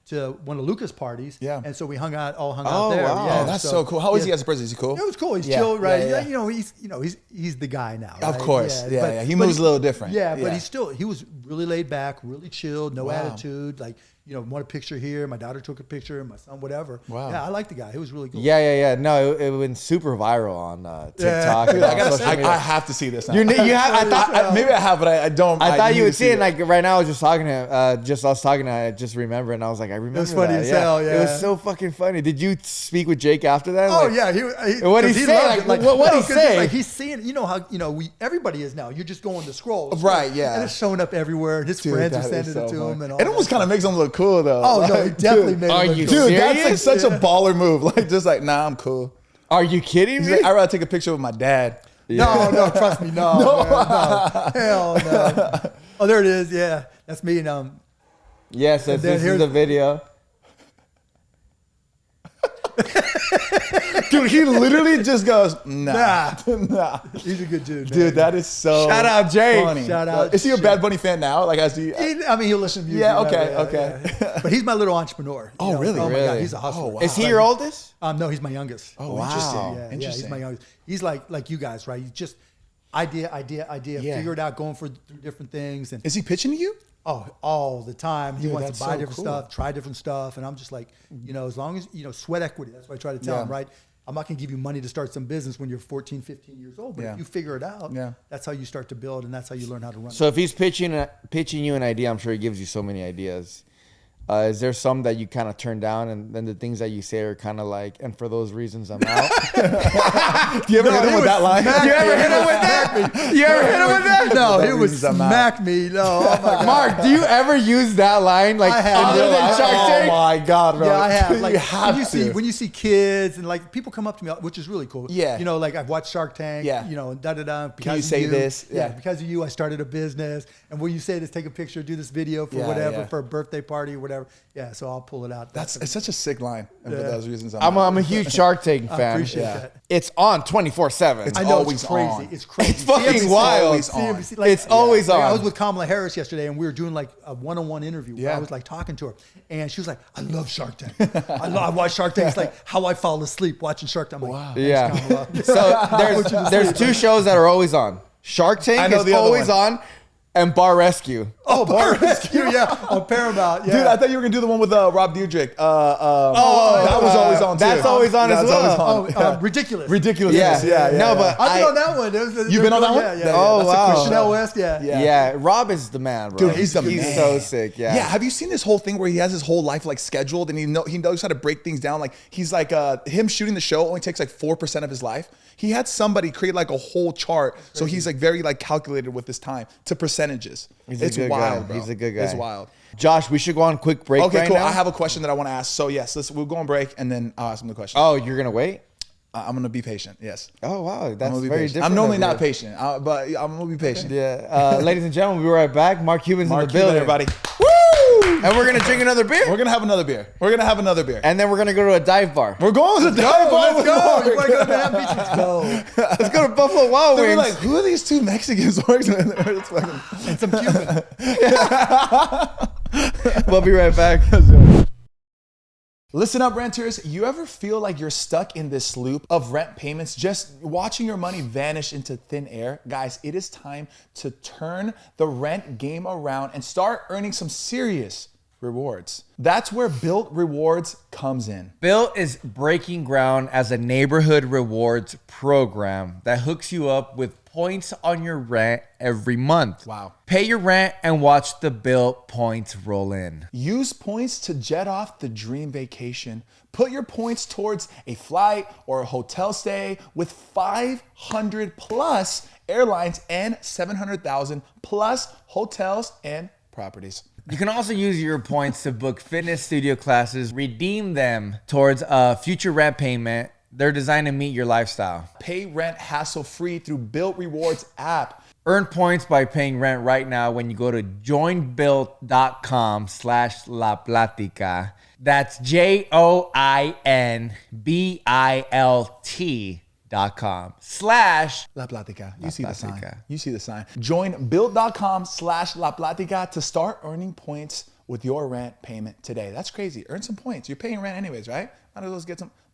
to one of Luca's parties. Yeah. And so we hung out Oh, there. wow. Yeah, Oh, that's so cool. How is he yeah. as a person? Is he cool? It was cool. He's Yeah, chill, right? yeah, Yeah, yeah. he's the guy now. Of right? course. Yeah, but- yeah. He but moves a little different. Yeah, Yeah. but he was really laid back, really chilled, no Wow. attitude. Like, want a picture here. My daughter took a picture, my son, whatever. Wow. Yeah, I like the guy. It was really cool. Yeah. No, it went super viral on TikTok. Dude, and I on gotta. social media. I have to see this now. You have. I thought. Maybe I have, but I don't. I thought need you to would see it. it. Like right now, I was just talking to him. I just remember, and I was like, I remember. was funny that. as Yeah. hell, It yeah. was so fucking funny. Did you speak with Jake after that? Oh Like, yeah, What'd he say? loved Like, it. what'd he 'cause say? Like he's seeing, how everybody is now. You're just going to scroll, Right, yeah. and it's showing up everywhere. And his Dude, friends are that is sending so it to funny. him, and all It almost kind of makes him look cool though. Oh no, he Like, definitely dude, made. are it look you cool. Dude, that's like Serious? such a baller move. Like just like, nah, I'm cool. Are you kidding He's me? like, I'd rather take a picture with my dad. No, trust me, no, no, hell no. Oh, there it is. Yeah, that's me. And Yes, And then this is here's- the video. Dude, he literally just goes, nah. nah. he's a good dude, man. Dude, that is so Shout out, Jake. funny. Shout out, Is he a Jake. Bad Bunny fan now? Like, has he? I mean, he'll listen to music. Yeah, whatever, okay. yeah. But he's my little entrepreneur. Oh, really? Oh my Really? god, he's a hustler. Oh, wow. Is he your oldest? No, he's my youngest. Oh, Wow. interesting. Yeah, Interesting. he's my youngest. He's like you guys, right? He's just idea, Yeah. figure it out, going through different things, and Is he pitching to you? all the time. He Dude, wants that's to buy so different cool. stuff, try different stuff, and I'm just like, as long as sweat equity. That's what I try to tell Yeah. him, right? I'm not going to give you money to start some business when you're 14, 15 years old, but Yeah. if you figure it out, Yeah. that's how you start to build, and that's how you learn how to run. So if he's pitching you an idea, I'm sure he gives you so many ideas. Is there some that you kind of turn down, and then the things that you say are kind of like, and for those reasons, I'm out? Do you ever hit him with that line? You ever hit him with that? You ever hit him with that? No, For he that would reason, I'm out. smack me. No, oh my God. Mark, do you ever use that line? Like, I have. other than Shark Oh Tank? my God, bro. Yeah, I have. Like you have when you see kids and like people come up to me, which is really cool. Yeah. Like I've watched Shark Tank. Yeah. And da da da. Because you of say this? Yeah. Yeah. Because of you, I started a business. And will you say this? Take a picture, do this video for Yeah, whatever, yeah. for a birthday party or whatever. Yeah. So I'll pull it out. It's such a sick line. And for Yeah. those reasons, I'm a huge Shark Tank fan. appreciate Yeah. that. It's on 24/7. It's I know always it's crazy. on. It's crazy. It's fucking CNBC wild. always on. CNBC, like, It's always like, I on. was with Kamala Harris yesterday, and we were doing like a one-on-one interview. Where Yeah. I was like talking to her, and she was like, "I love Shark Tank. I watch Shark Tank. It's like how I fall asleep watching Shark Tank." I'm like, Wow. "Thanks, Yeah. Kamala." So there's two shows that are always on. Shark I Tank know is the other always one. on. and Bar Rescue. Oh, Bar Rescue, yeah, on Paramount. Yeah. Dude, I thought you were gonna do the one with Rob Dyrdek. That was always on too. That's always on as well. Ridiculous. Ridiculousness. Yeah. No, but I've been on that one. You've been on that one? Yeah. Oh, That's wow. Chanel West, Yeah, Rob is the man, bro. Dude, he's the He's man. so sick. Yeah. Yeah, have you seen this whole thing where he has his whole life like scheduled and he knows how to break things down? Like he's like him shooting the show only takes like 4% of his life. He had somebody create like a whole chart, so he's like very like calculated with his time to percentages. It's wild, bro. He's a good guy. It's wild. Josh, we should go on a quick break. Okay, right cool. now. I have a question that I want to ask. So yes, we'll go on break and then I'll ask him the question. Oh, you're gonna wait? I'm gonna be patient. Yes. Oh wow, that's I'm very different. I'm normally over not here. patient, but I'm gonna be patient. Yeah, ladies and gentlemen, we'll be right back. Mark Cuban's in the Cuban, building, everybody. and we're gonna drink another beer, We're gonna have another beer. and then we're gonna go to a dive bar. We're going to the dive bar. Let's go. You want to go to Manhattan Beach? Let's go. Let's go to Buffalo Wild They're Wings. like, who are these two Mexicans working with? It's fucking- And some Cuban. We'll be right back. Listen up, renters. You ever feel like you're stuck in this loop of rent payments, just watching your money vanish into thin air? Guys, it is time to turn the rent game around and start earning some serious rewards. That's where Built Rewards comes in. Built is breaking ground as a neighborhood rewards program that hooks you up with points on your rent every month. Wow. Pay your rent and watch the Built points roll in. Use points to jet off the dream vacation. Put your points towards a flight or a hotel stay with 500 plus airlines and 700,000 plus hotels and properties. You can also use your points to book fitness studio classes, redeem them towards a future rent payment. They're designed to meet your lifestyle. Pay rent hassle-free through Built Rewards app. Earn points by paying rent right now when you go to joinbuilt.com/La Platica. That's joinbilt.com/. La Platica. You La see the sign. Platica. You see the sign. Join built.com/La Platica to start earning points with your rent payment today. That's crazy. Earn some points. You're paying rent anyways, right?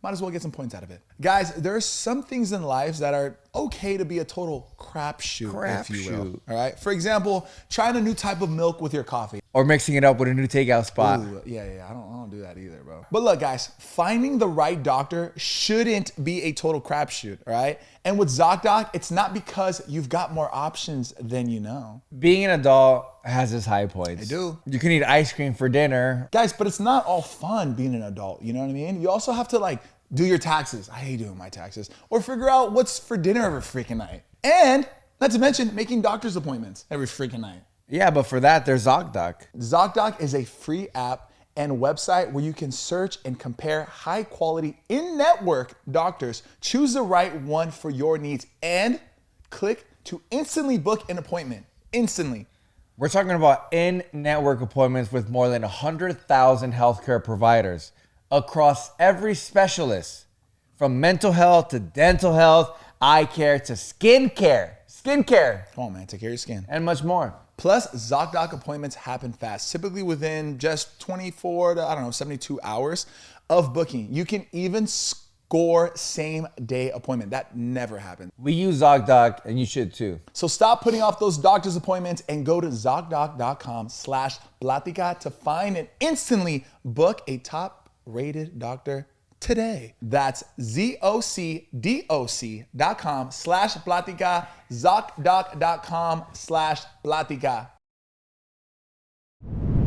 Might as well get some points out of it. Guys, there are some things in lives that are okay to be a total crapshoot, if you will. Crapshoot. All right. For example, trying a new type of milk with your coffee. Or mixing it up with a new takeout spot. Ooh, yeah. I don't do that either, bro. But look, guys, finding the right doctor shouldn't be a total crapshoot, all right? And with ZocDoc, it's not because you've got more options than you know. Being an adult has its high points. They do. You can eat ice cream for dinner. Guys, but it's not all fun being an adult, you know what I mean? You also have to like do your taxes. I hate doing my taxes. Or figure out what's for dinner every freaking night. And not to mention making doctor's appointments every freaking night. Yeah, but for that, there's ZocDoc. ZocDoc is a free app and website where you can search and compare high quality in-network doctors, choose the right one for your needs, and click to instantly book an appointment. Instantly. We're talking about in-network appointments with more than 100,000 healthcare providers across every specialist, from mental health to dental health, eye care to skincare, Come on, man, take care of your skin. and much more. Plus, ZocDoc appointments happen fast, typically within just 24 to, 72 hours of booking. You can even score same day appointment. That never happens. We use ZocDoc, and you should too. So stop putting off those doctor's appointments and go to ZocDoc.com/Platica to find and instantly book a top-rated doctor today. That's ZocDoc.com/Platica, ZocDoc.com/Platica.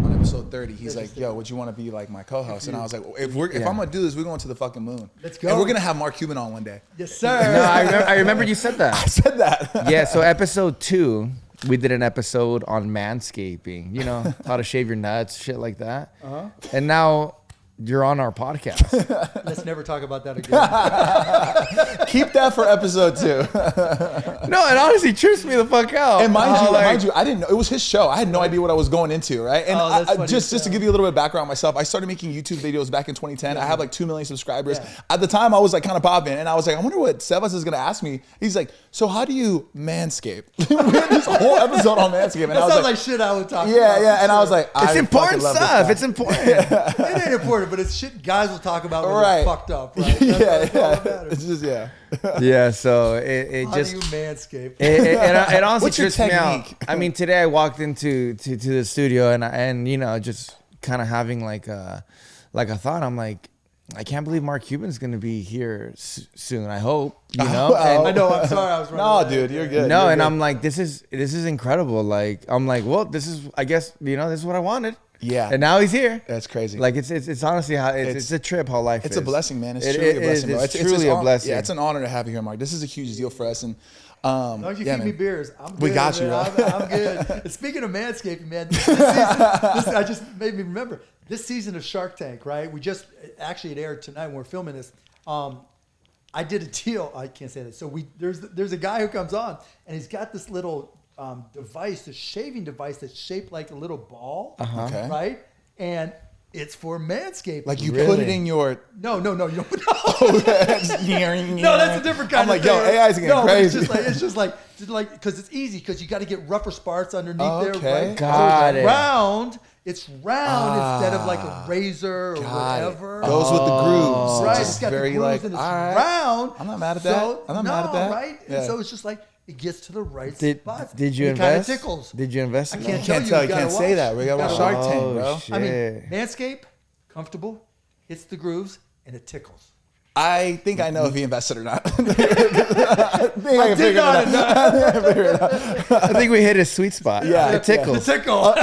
On episode 30, he's like, yo, would you want to be like my co-host? And I was like, if I'm going to do this, we're going to the fucking moon. Let's go. And we're going to have Mark Cuban on one day. Yes, sir. No, I remember you said that. I said that. Yeah, so episode 2, we did an episode on manscaping, you know, how to shave your nuts, shit like that. And now you're on our podcast. Let's never talk about that again. Keep that for episode 2. No, it honestly trips me the fuck out. And mind How, you, I didn't know. It was his show. I had no idea what I was going into, right? And that's funny just as to hell. give you a little bit of background on myself, I started making YouTube videos back in 2010. I have like 2 million subscribers. At the time, I was like kind of popping. And I was like, I wonder what Sebas is going to ask me. He's like, so how do you manscape? We had this whole episode on manscape. And That I was sounds like, like shit I would talk about. yeah. And I was like, it's I important fucking love this stuff. guy. It's important. It ain't important but it's shit guys will talk about when Right. they're fucked up. Right? That's all that matters. It's just Yeah, so it How just do you manscape? it honestly What's your trips me out. technique? I mean, today I walked into to the studio and you know, just kind of having like a thought. I'm like, I can't believe Mark Cuban's gonna be here soon. I hope, you know. And, I know. I'm sorry. I was running. no, late. dude, you're good. no, You're and good. I'm like, this is incredible. Like, I'm like, well, this is, I guess, you know, this is what I wanted. Yeah. And now he's here. That's crazy. Like, it's honestly how it's a trip how life is. It's a blessing, man. It's It- truly it a blessing, is. bro. It's truly a blessing. Yeah, it's an honor to have you here, Mark. This is a huge deal for us, and As long as you yeah, feed me man. beers, I'm good. We got you, man. bro. I'm good. And speaking of manscaping, man, this season, I just made me remember this season of Shark Tank, right? We just actually it aired tonight when we're filming this. I did a deal. I can't say that. So there's a guy who comes on and he's got this little device, this shaving device that's shaped like a little ball, Okay. right? And it's for manscaping. Like you Really? put it in your. No, you don't. No, No, that's that's a different kind I'm of like, yo, thing. AI's getting no, but crazy. It's just like, because it's easy because you got to get rougher spots underneath there, Okay. right? Got so it. round. It's round instead of like a razor or whatever. Goes with the grooves. Right, It's it's got very the grooves like, and it's all right. round. I'm not mad at that. I'm not mad at that. Right? Yeah. And so it's just like it gets to the right Did spots. did you And it kind of invest? tickles. Did you invest? In I can't that? tell Can't you. tell. You You can't gotta say watch. that. We got to watch You Shark gotta Tank, Oh, bro. shit. I mean, Yeah. Manscaped, comfortable, hits the grooves, and it tickles. I think I know if he invested or not. I think I can did figure it not out. I think we hit a sweet spot. Yeah. It tickles. The tickle.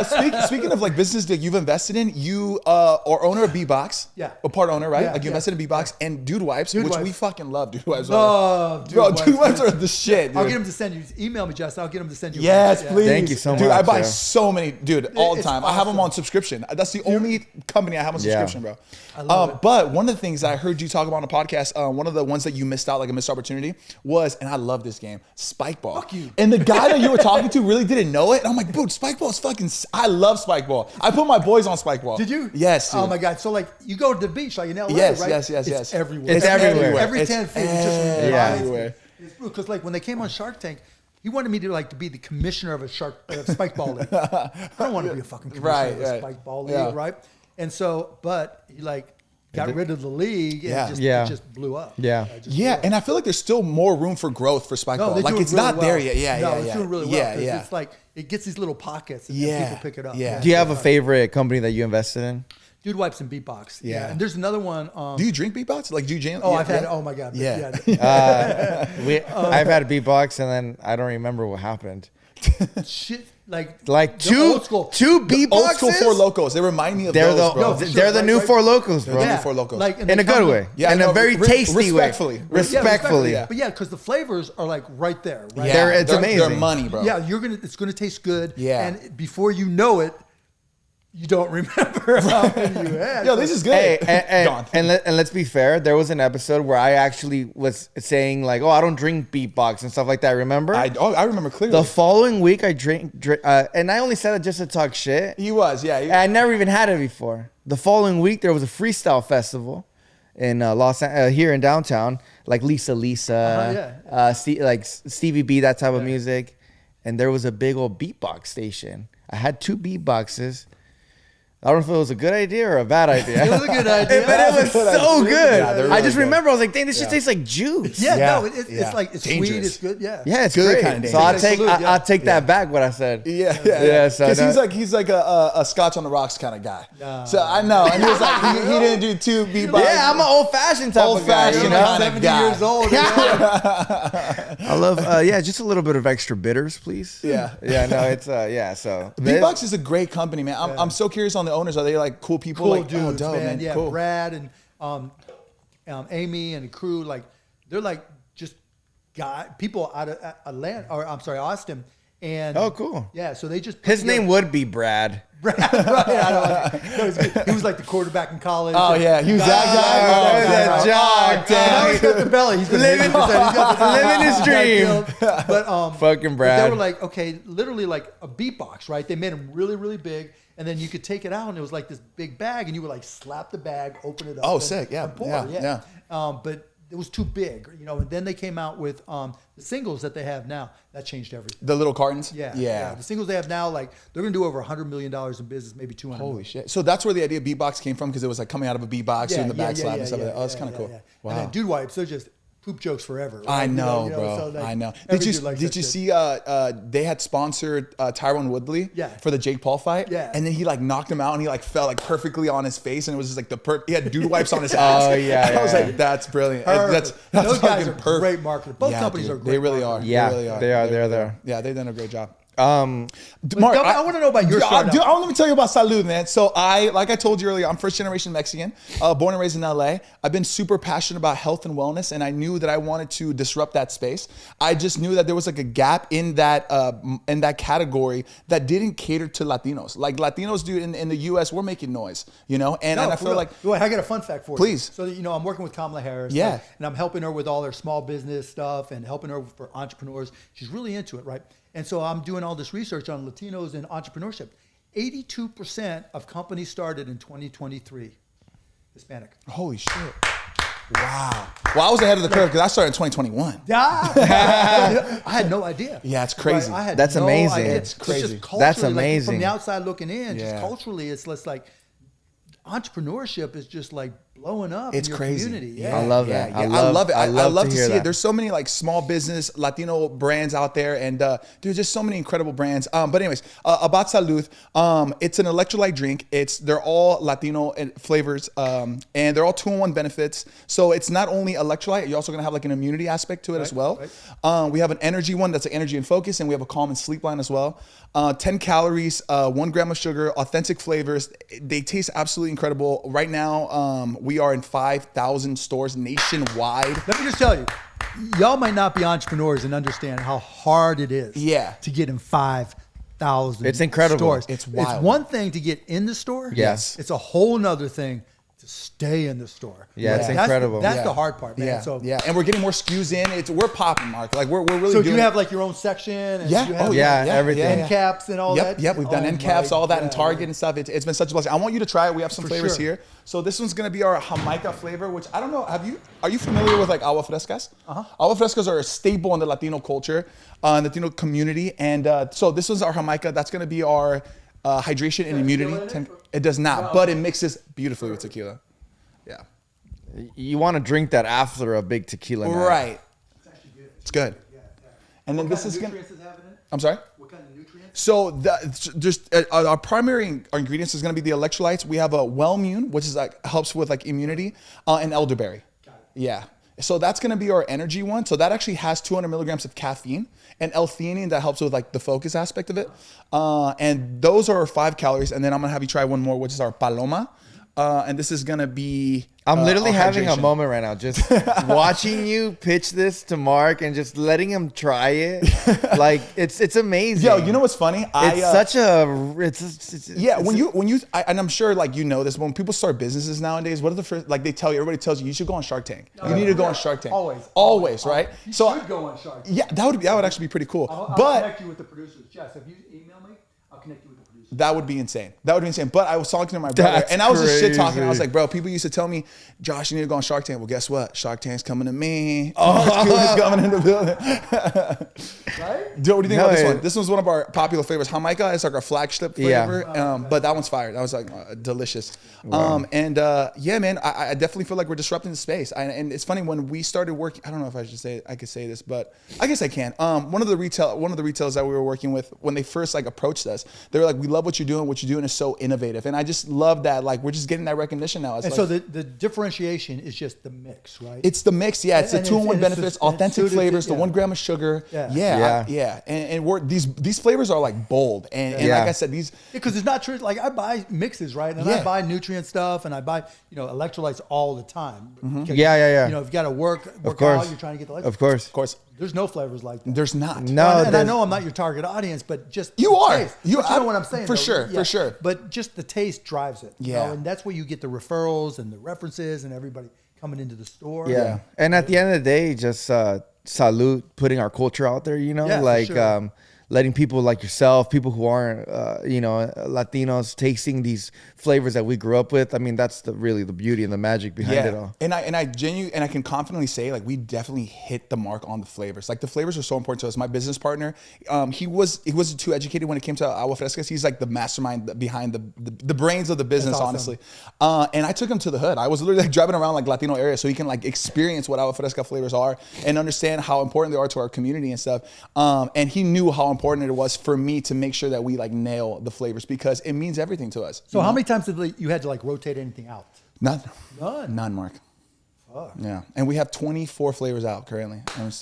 Speaking of like business that you've invested in, you are owner of BeatBox. Yeah. A part owner, right? Yeah, Like you yeah. invested in BeatBox and Dude Wipes, Dude which Wipes. we fucking love. Dude Wipes. Love Bro, Dude Dude Wipes. Wipes are the shit, dude. I'll get him to send you. Email me, Justin. I'll get him to send you. Yes, one. please. Thank you so Dude, much, I buy yeah. so many, dude, all the It's time. I have them awesome. on subscription. That's the only company I have on Yeah. subscription, bro. I love it. But one of the things that I heard you talk about on the podcast, one of the ones that you missed out, like a missed opportunity, was, and I love this game, Spike Ball. Fuck you. And the guy that you were talking to really didn't know it. And I'm like, dude, Spike Ball is fucking, I love Spike Ball. I put my boys on Spike Ball. Did you? Yes, dude. Oh my God. So like you go to the beach like in LA, Yes, right? yes, It's yes. everywhere. It's everywhere. Every It's 10 feet. It's just everywhere. Because like when they came on Shark Tank, he wanted me to be the commissioner of a Spike Ball league. I don't want to be a fucking commissioner Right, of a right. Spike Ball league, Yeah. right? And so, but he got rid of the league and Yeah. it just blew up. Yeah. It just Yeah, blew up. and I feel like there's still more room for growth for Spike No, Ball. they're Like doing it's really not well. there yet. Yeah, no, yeah, it's yeah. doing really well. Yeah, 'cause yeah. It's like it gets these little pockets and Yeah, then people pick it up. yeah. Do you have a favorite company that you invested in? Dude Wipes and BeatBox. Yeah. And there's another one. Do you drink BeatBox? Like, do you jam? Oh, yeah, I've had. yeah. Oh my God. Yeah. I've had a beatbox and then I don't remember what happened. Shit. Like the Two old school. beatboxes. Old school Four Locos. They remind me of They're those, the bro. for they're sure, the new right? Four Locos, bro. Yeah. Four Locos. and In they a good come way. Yeah, in I know, a very tasty respectfully. way. Yeah, Respectfully. yeah. But yeah, because the flavors are like right there. Right? Yeah, It's they're amazing. money, bro. Yeah, it's gonna taste good. Yeah. And before you know it, you don't remember how many you had. Yo, this is good. Hey, Gone. and let's be fair. There was an episode where I actually was saying like, "Oh, I don't drink beatbox and stuff like that." Remember? I remember clearly. The following week, I drink, and I only said it just to talk shit. He was, yeah. I never even had it before. The following week, there was a freestyle festival in here in downtown, like Lisa, Stevie B, that type of music, and there was a big old beatbox station. I had 2 beatboxes. I don't know if it was a good idea or a bad idea. It was a good idea. But it was Good so idea. good. Yeah, they're I really just good. remember I was like, dang, this just tastes like juice. Yeah, Yeah. no, it's Yeah. like it's Dangerous. sweet. It's good. Yeah. Yeah, it's Good great. kinda So I'll dangerous. take Salud, yeah. I'll take that back. What I said. Yeah. So Because he's like a Scotch on the rocks kind of guy. So I know, and he was like, he didn't do 2 beatbox. Yeah, I'm an old fashioned type of guy. Old-fashioned You kind know, of 70 guy. years old. I love just a little bit of extra bitters, please. Yeah. Yeah, no, it's so BeatBox is a great company, man. I'm so curious on the owners. Are they like cool people? Cool Like, dudes, oh, dope, man. Yeah, cool. Brad and Amy and the crew, like they're like just people out of Atlanta, or I'm sorry, Austin. And Oh, cool. Yeah, so they just put his together- name would be Brad. Brad, right? I don't know. No, he was like the quarterback in college. Oh yeah, he was that guy. that jock, Now he's got the belly. He's Living- living his dream. But Fucking but Brad. they were like, okay, literally like a beatbox, right? They made them really, really big, and then you could take it out, and it was like this big bag, and you would like slap the bag, open it up. Oh, and- sick. Yeah, and pour. yeah. But it was too big, you know. And then they came out with the singles that they have now. That changed everything. The little cartons? Yeah. The singles they have now, like they're gonna do over $100 million in business, maybe 200. Holy shit! So that's where the idea of BeatBox came from, because it was like coming out of a beatbox doing the back slap and stuff like that. Oh, that's kind of cool. Yeah. Wow. And then dude wipes, they're just poop jokes forever. Right? I know, You know, bro. so, like, I know. every Did you dude likes did that you shit. see? They had sponsored Tyron Woodley for the Jake Paul fight. Yeah. And then he like knocked him out, and he like fell like perfectly on his face, and it was just like he had dude wipes on his ass. Oh, yeah, I was yeah. like, that's brilliant. Perfect. That's Those guys fucking are perfect. great marketers. Both companies are great. They really are. marketers. Yeah, they really are. they are. They're really there. Yeah, they've done a great job. Mark, I want to know about your startup. Dude, let me tell you about Salud, man. So like I told you earlier, I'm first generation Mexican, born and raised in LA. I've been super passionate about health and wellness, and I knew that I wanted to disrupt that space. I just knew that there was like a gap in that category that didn't cater to Latinos. Like Latinos, dude, in the US, we're making noise, you know? And I feel like, Well, I got a fun fact for you. Please. So, you know, I'm working with Kamala Harris. Yeah. Right? And I'm helping her with all her small business stuff and helping her for entrepreneurs. She's really into it, right? And so I'm doing all this research on Latinos and entrepreneurship. 82% of companies started in 2023 Hispanic. holy shit. Wow. Well, I was ahead of the curve because I started in 2021. I had no idea. Yeah, it's crazy. I had That's no amazing. idea. It's crazy. Just culturally, That's like, amazing. from the outside looking in, Yeah. just culturally, it's less like entrepreneurship is just like blowing up It's in your crazy. community. Yeah. I love that. Yeah, I love it. I love to hear see that. it. There's so many like small business Latino brands out there, and there's just so many incredible brands. But anyways, about Salud, it's an electrolyte drink. They're all Latino flavors, and they're all 2-in-1 benefits. So it's not only electrolyte, you're also gonna have like an immunity aspect to it as well. right. We have an energy one that's an energy and focus, and we have a calm and sleep line as well. 10 calories, 1 gram of sugar, authentic flavors. They taste absolutely incredible. Right now, we are in 5,000 stores nationwide. Let me just tell you, y'all might not be entrepreneurs and understand how hard it is to get in 5,000 It's incredible. stores. It's wild. It's one thing to get in the store. Yes. It's a whole nother thing to stay in the store. Yeah, it's That's incredible. That's the hard part, man. Yeah, So, and we're getting more SKUs in. We're popping, Mark. Like we're really. so do doing you have like your own section? And Yeah. You have Oh, yeah, everything. end caps and all that. Yep. We've done Oh end caps, my all that in God. Target and stuff. It's been such a blessing. I want you to try it. We have some For flavors sure. here. So this one's gonna be our Jamaica flavor, which I don't know. Are you familiar with like agua frescas? Agua frescas are a staple in the Latino culture, Latino community, and so this was our Jamaica. That's gonna be our hydration and immunity. tequila in it? It does not, but it mixes beautifully with tequila. Yeah. You want to drink that after a big tequila night. Right. It's actually good. It's good. And then What this kind is of gonna. nutrients does it have in it? I'm sorry. What kind of nutrients? So our primary ingredients is going to be the electrolytes. We have a Wellmune, which is like helps with like immunity, and elderberry. Got it. Yeah. So that's going to be our energy one. So that actually has 200 milligrams of caffeine and L-theanine that helps with like the focus aspect of it. And those are 5 calories. And then I'm going to have you try one more, which is our Paloma. And this is going to be. I'm literally our having a hydration. moment right now, just watching you pitch this to Mark and just letting him try it. Like it's amazing. Yo, you know what's funny? And I'm sure like you know this, when people start businesses nowadays, what are the first, like everybody tells you should go on Shark Tank. You need to go on Shark Tank. Always, right? You So should go on Shark Tank. yeah, that would actually be pretty cool. I'll But connect you with the producers. Jess, if you email me, I'll connect you with the producers. that would be insane. But I was talking to my brother, That's and I was just shit talking. I was crazy. like, bro, people used to tell me, Josh, you need to go on Shark Tank. Well, guess what? Shark Tank's coming to me. Oh, Cuban's coming in the building. Right? Dude, what do you think No, about this it- one? This one's one of our popular flavors. Jamaica is like our flagship Yeah. flavor, but that one's fire. That was like delicious. Yeah, man, I definitely feel like we're disrupting the space. And it's funny when we started working. I don't know if I could say this, but I guess I can. One of the retailers that we were working with, when they first like approached us, they were like, "We love what you're doing. What you're doing is so innovative." And I just love that. Like we're just getting that recognition now. It's And like, so the differentiation is just the mix, right? it's the mix, yeah. It's the And 2-in-1 it's benefits, just- and it's authentic suited to- flavors, the yeah. 1 gram of sugar. Yeah. And we're these flavors are like bold, and Yeah. like I said, these. Because it's not true. Like I buy mixes, right? And Yeah. I buy nutrient stuff, and I buy electrolytes all the time. Because, Yeah. You know, if you got to work course. out, you're trying to get the electrolytes. Of course. Of course, There's no flavors like that. there's not. No, and I there's- know I'm not your target audience, but just You the are. taste. You But you are- know what I'm saying? for though. sure, for sure. But just the taste drives it. you Yeah. know, and that's where you get the referrals and the references and everybody coming into the store. Yeah. And at the end of the day, just salute putting our culture out there, Yeah, for like sure. letting people like yourself, people who aren't, Latinos, tasting these flavors that we grew up with. I mean, that's really the beauty and the magic behind it all. And I can confidently say, like, we definitely hit the mark on the flavors. Like, the flavors are so important to us. My business partner, he wasn't too educated when it came to agua frescas. He's like the mastermind behind the brains of the business, awesome. honestly. And I took him to the hood. I was literally like driving around like Latino area so he can like experience what agua fresca flavors are and understand how important they are to our community and stuff. And he knew how important it was for me to make sure that we like nail the flavors because it means everything to us. So how many times did you had to like rotate anything out? None, Mark. Fuck. Yeah, and we have 24 flavors out currently, and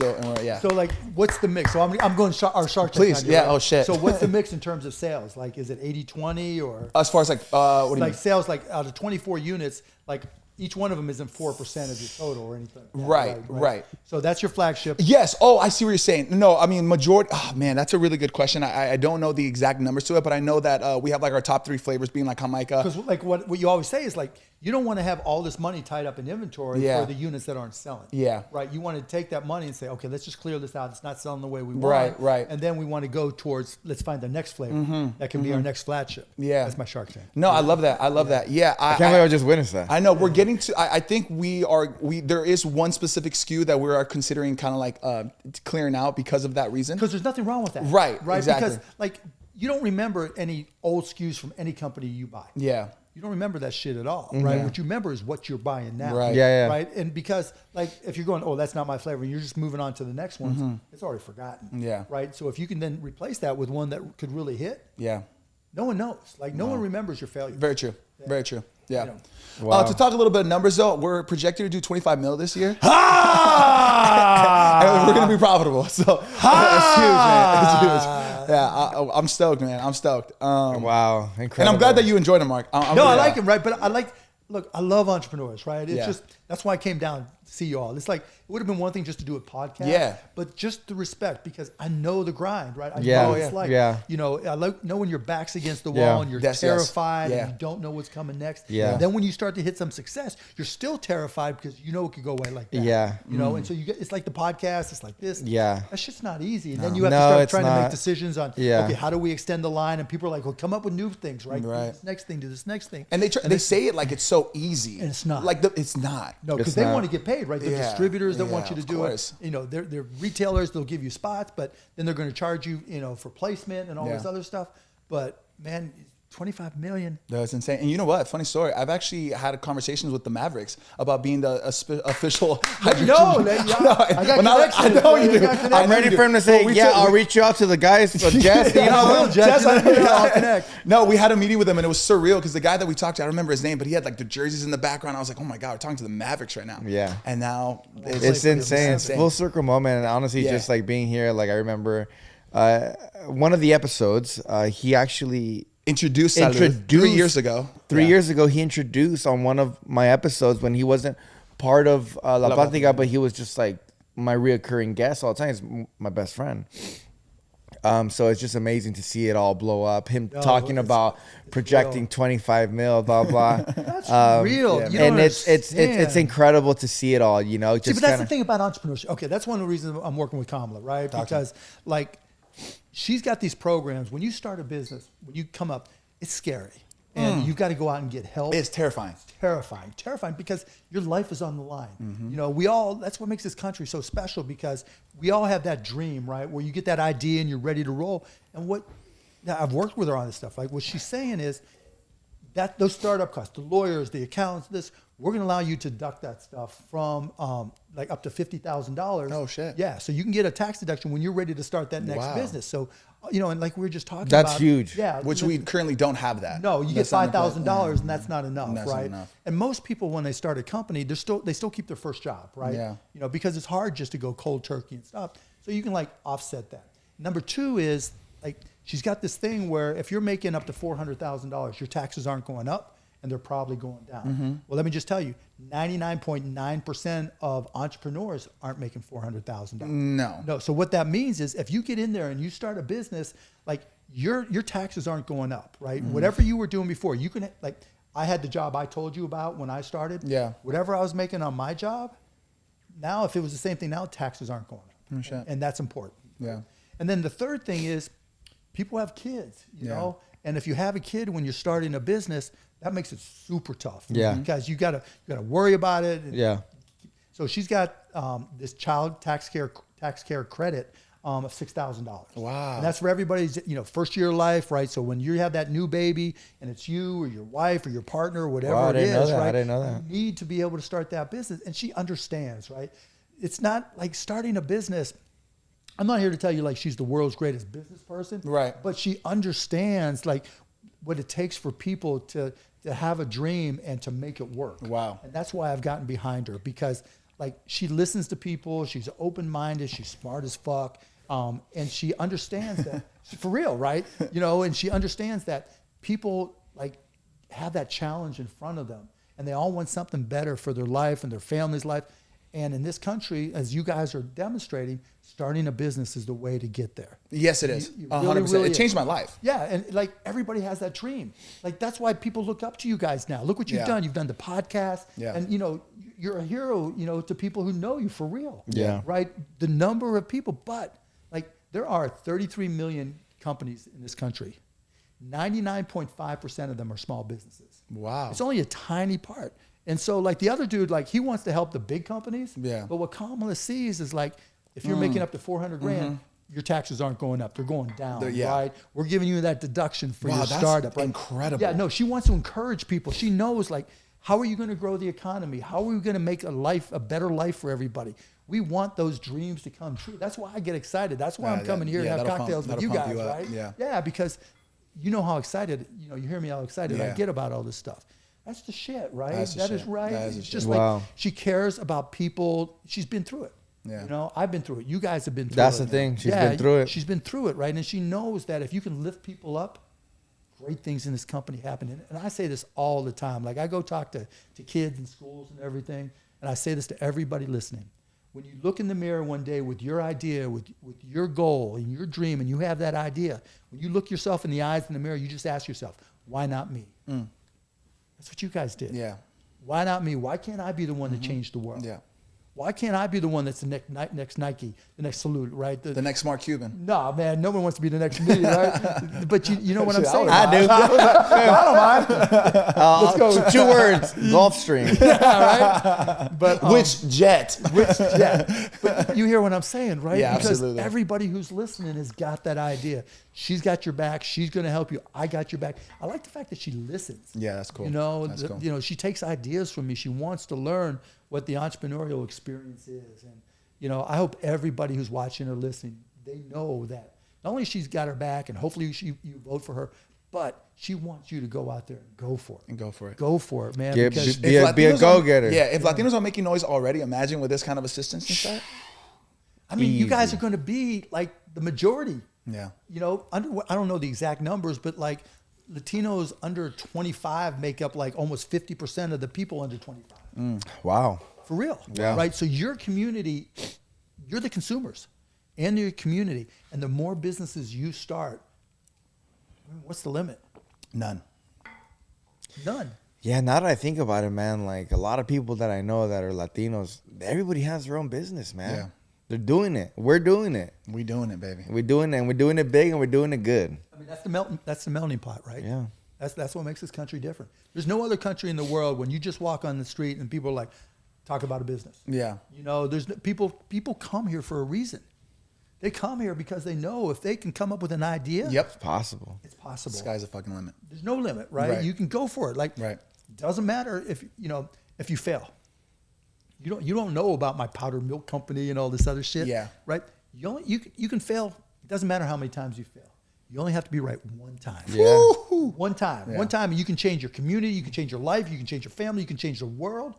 yeah. So like, what's the mix? So I'm going our Shark Tank. Please, idea, yeah. right? Oh shit. So what's the mix in terms of sales? Like, is it 80-20 or as far as like what do you like mean? sales? Like out of 24 units, like each one of them isn't 4% of your total or anything. Right. So that's your flagship. Yes. Oh, I see what you're saying. No, I mean majority. Oh man, that's a really good question. I don't know the exact numbers to it, but I know that we have like our top 3 flavors being like Jamaica. Because like what you always say is like you don't want to have all this money tied up in inventory Yeah. for the units that aren't selling. Yeah. Right. You want to take that money and say, okay, let's just clear this out. It's not selling the way we want. Right. And then we want to go towards let's find the next flavor that can be our next flagship. Yeah. That's my Shark Tank. No, I love that. I love that. Yeah. I can't believe I just witnessed that. I know we're getting to. I think there is one specific SKU that we are considering kind of like clearing out because of that reason. Because there's nothing wrong with that. Right, Right. exactly. Because like you don't remember any old SKUs from any company you buy. Yeah. You don't remember that shit at all, right? What you remember is what you're buying now. Right. Yeah. Right. And because like if you're going, oh, that's not my flavor, and you're just moving on to the next one, it's already forgotten. Yeah. Right. So if you can then replace that with one that could really hit, Yeah. no one knows. Like no one remembers your failure. Very true. Very true. Yeah. You know. Wow. To talk a little bit of numbers though, we're projected to do 25 mil this year. And we're gonna be profitable. So it's huge, man. It's huge. Yeah, I'm stoked, man. I'm stoked. Wow, incredible. And I'm glad that you enjoyed it, Mark. I like him, right? But look, I love entrepreneurs, right? It's just that's why I came down to see you all. It's like it would have been one thing just to do a podcast, but just the respect because I know the grind, right? I know what it's like. You know, I know when your back's against the wall and you're terrified and you don't know what's coming next. And then when you start to hit some success, you're still terrified because you know it could go away like that. You know, and so you get it's like the podcast, it's like this. That shit's not easy. And then you have to start trying to make decisions on okay, how do we extend the line? And people are like, well, come up with new things, right? Do this next thing, do this next thing. And they say it like it's so easy. And it's not. Like it's not. No, because they want to get paid, right? They're distributors that want you to do course. it. You know, they're retailers. They'll give you spots, but then they're going to charge you, you know, for placement and all this other stuff. But man, 25 million. That's insane. And you know what? Funny story. I've actually had conversations with the Mavericks about being the official hydrogen. I know you do. I'm ready for him to say, I'll reach you out to the guys. Jess, I'll connect. No, we had a meeting with him and it was surreal because the guy that we talked to, I don't remember his name, but he had like the jerseys in the background. I was like, oh my God, we're talking to the Mavericks right now. Yeah. And now it's insane. It's full circle moment. And honestly, just like being here, like I remember one of the episodes, he actually introduced Salud 3 years ago. 3 years ago, he introduced on one of my episodes when he wasn't part of La Plática, but he was just like my reoccurring guest all the time. He's my best friend. So it's just amazing to see it all blow up. Him talking about projecting 25 mil, blah blah. That's real. And it's incredible to see it all. You know, but that's the thing about entrepreneurship. Okay, that's one of the reasons I'm working with Kamala, right? Because like she's got these programs. When you start a business, when you come up, it's scary. And you've got to go out and get help. It's terrifying. Terrifying because your life is on the line. You know, that's what makes this country so special because we all have that dream, right? Where you get that idea and you're ready to roll. And I've worked with her on this stuff. Like what she's saying is that those startup costs, the lawyers, the accountants, we're going to allow you to deduct that stuff from like up to $50,000. Oh shit. Yeah. So you can get a tax deduction when you're ready to start that next business. So, you know, and like we were just talking about. That's huge. Yeah. Which we currently don't have that. No, you get $5,000 and that's not enough, that's right? Not enough. And most people, when they start a company, they still keep their first job, right? Yeah. You know, because it's hard just to go cold turkey and stuff. So you can like offset that. Number two is like, she's got this thing where if you're making up to $400,000, your taxes aren't going up and they're probably going down. Well, let me just tell you, 99.9% of entrepreneurs aren't making $400,000. No. So what that means is if you get in there and you start a business, like your taxes aren't going up, right? Whatever you were doing before, you can like, I had the job I told you about when I started. Yeah. Whatever I was making on my job, now if it was the same thing now, taxes aren't going up. And that's important. Yeah. And then the third thing is people have kids, you know, and if you have a kid when you're starting a business, that makes it super tough. Yeah. Because you gotta worry about it. Yeah. So she's got this child tax care credit of $6,000. Wow. And that's for everybody's, first year of life, right? So when you have that new baby and it's you or your wife or your partner or whatever Wow, I it didn't know is, that. right? I didn't know that. You need to be able to start that business. And she understands, right? It's not like starting a business. I'm not here to tell you like she's the world's greatest business person. Right. But she understands like what it takes for people to have a dream and to make it work. Wow. And that's why I've gotten behind her, because like she listens to people, she's open-minded, she's smart as fuck. And she understands that for real, right? And she understands that people like have that challenge in front of them and they all want something better for their life and their family's life. And in this country, as you guys are demonstrating, starting a business is the way to get there. Yes, it is. You 100%. really It changed my life. Yeah, and like everybody has that dream. Like that's why people look up to you guys now. Look what you've done. You've done the podcast. Yeah. And you're a hero, to people who know you for real. Yeah. Right? The number of people, but like there are 33 million companies in this country. 99.5% of them are small businesses. Wow. It's only a tiny part. And so like the other dude, like he wants to help the big companies. Yeah. But what Kamala sees is like, if you're making up to 400 grand, your taxes aren't going up. They're going down, right? We're giving you that deduction for your that's startup. Right? incredible. Yeah, no, she wants to encourage people. She knows like, how are you going to grow the economy? How are we going to make a better life for everybody? We want those dreams to come true. That's why I get excited. That's why I'm coming here to have cocktails with you guys, right? Yeah, because you know how excited, you hear me how excited I get about all this stuff. That's the shit, right? That is right. It's just like she cares about people. She's been through it. Yeah. I've been through it. You guys have been through it. That's the thing. She's been through it. She's been through it, right? And she knows that if you can lift people up, great things in this company happen. And I say this all the time. Like I go talk to kids in schools and everything, and I say this to everybody listening. When you look in the mirror one day with your idea, with your goal and your dream, and you have that idea, when you look yourself in the eyes in the mirror, you just ask yourself, why not me? That's what you guys did. Yeah. Why not me? Why can't I be the one to change the world? Yeah. Why can't I be the one that's the next Nike, the next Salud, right? The next smart Cuban. No, man, no one wants to be the next me, right? But you know what I'm saying? I do. I don't mind. Let's go with 2 words. Gulfstream. yeah, right? But Which jet? But you hear what I'm saying, right? Yeah, because absolutely. everybody who's listening has got that idea. She's got your back. She's going to help you. I got your back. I like the fact that she listens. Yeah, that's cool. That's cool. She takes ideas from me. She wants to learn what the entrepreneurial experience is. And, I hope everybody who's watching or listening, they know that not only she's got her back and hopefully you vote for her, but she wants you to go out there and go for it. Go for it, man. Yeah, because be a go-getter. If Latinos are making noise already, imagine with this kind of assistance and stuff. I mean, you guys are going to be like the majority. Yeah. I don't know the exact numbers, but like Latinos under 25 make up like almost 50% of the people under 25. Wow. For real. Yeah. Right. So your community, you're the consumers and your community. And the more businesses you start, what's the limit? None. Yeah, now that I think about it, man, like a lot of people that I know that are Latinos, everybody has their own business, man. Yeah. They're doing it. We're doing it. We doing it, baby. We're doing it, and we're doing it big, and we're doing it good. I mean, that's the melting pot, right? Yeah. That's what makes this country different. There's no other country in the world when you just walk on the street and people are like, talk about a business. Yeah. There's people come here for a reason. They come here because they know if they can come up with an idea. Yep. It's possible. It's possible. The sky's the fucking limit. There's no limit, right? You can go for it. Like, right. It doesn't matter if you fail. You don't know about my powdered milk company and all this other shit. Yeah. Right. You can fail. It doesn't matter how many times you fail. You only have to be right one time. Yeah. Woo-hoo. One time. Yeah. One time, and you can change your community. You can change your life. You can change your family. You can change the world.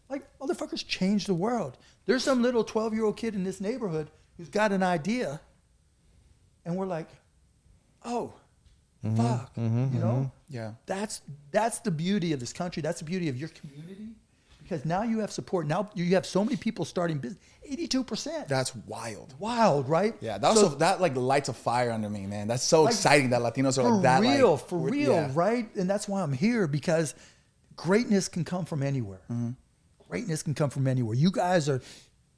Like, motherfuckers change the world. There's some little 12-year-old kid in this neighborhood who's got an idea, and we're like, oh, fuck. Yeah. That's the beauty of this country. That's the beauty of your community. Because now you have support. Now you have so many people starting business. 82%. That's wild. Wild, right? Yeah, that like lights a fire under me, man. That's so exciting that Latinos are like that. For real, right? And that's why I'm here, because greatness can come from anywhere. Greatness can come from anywhere. You guys are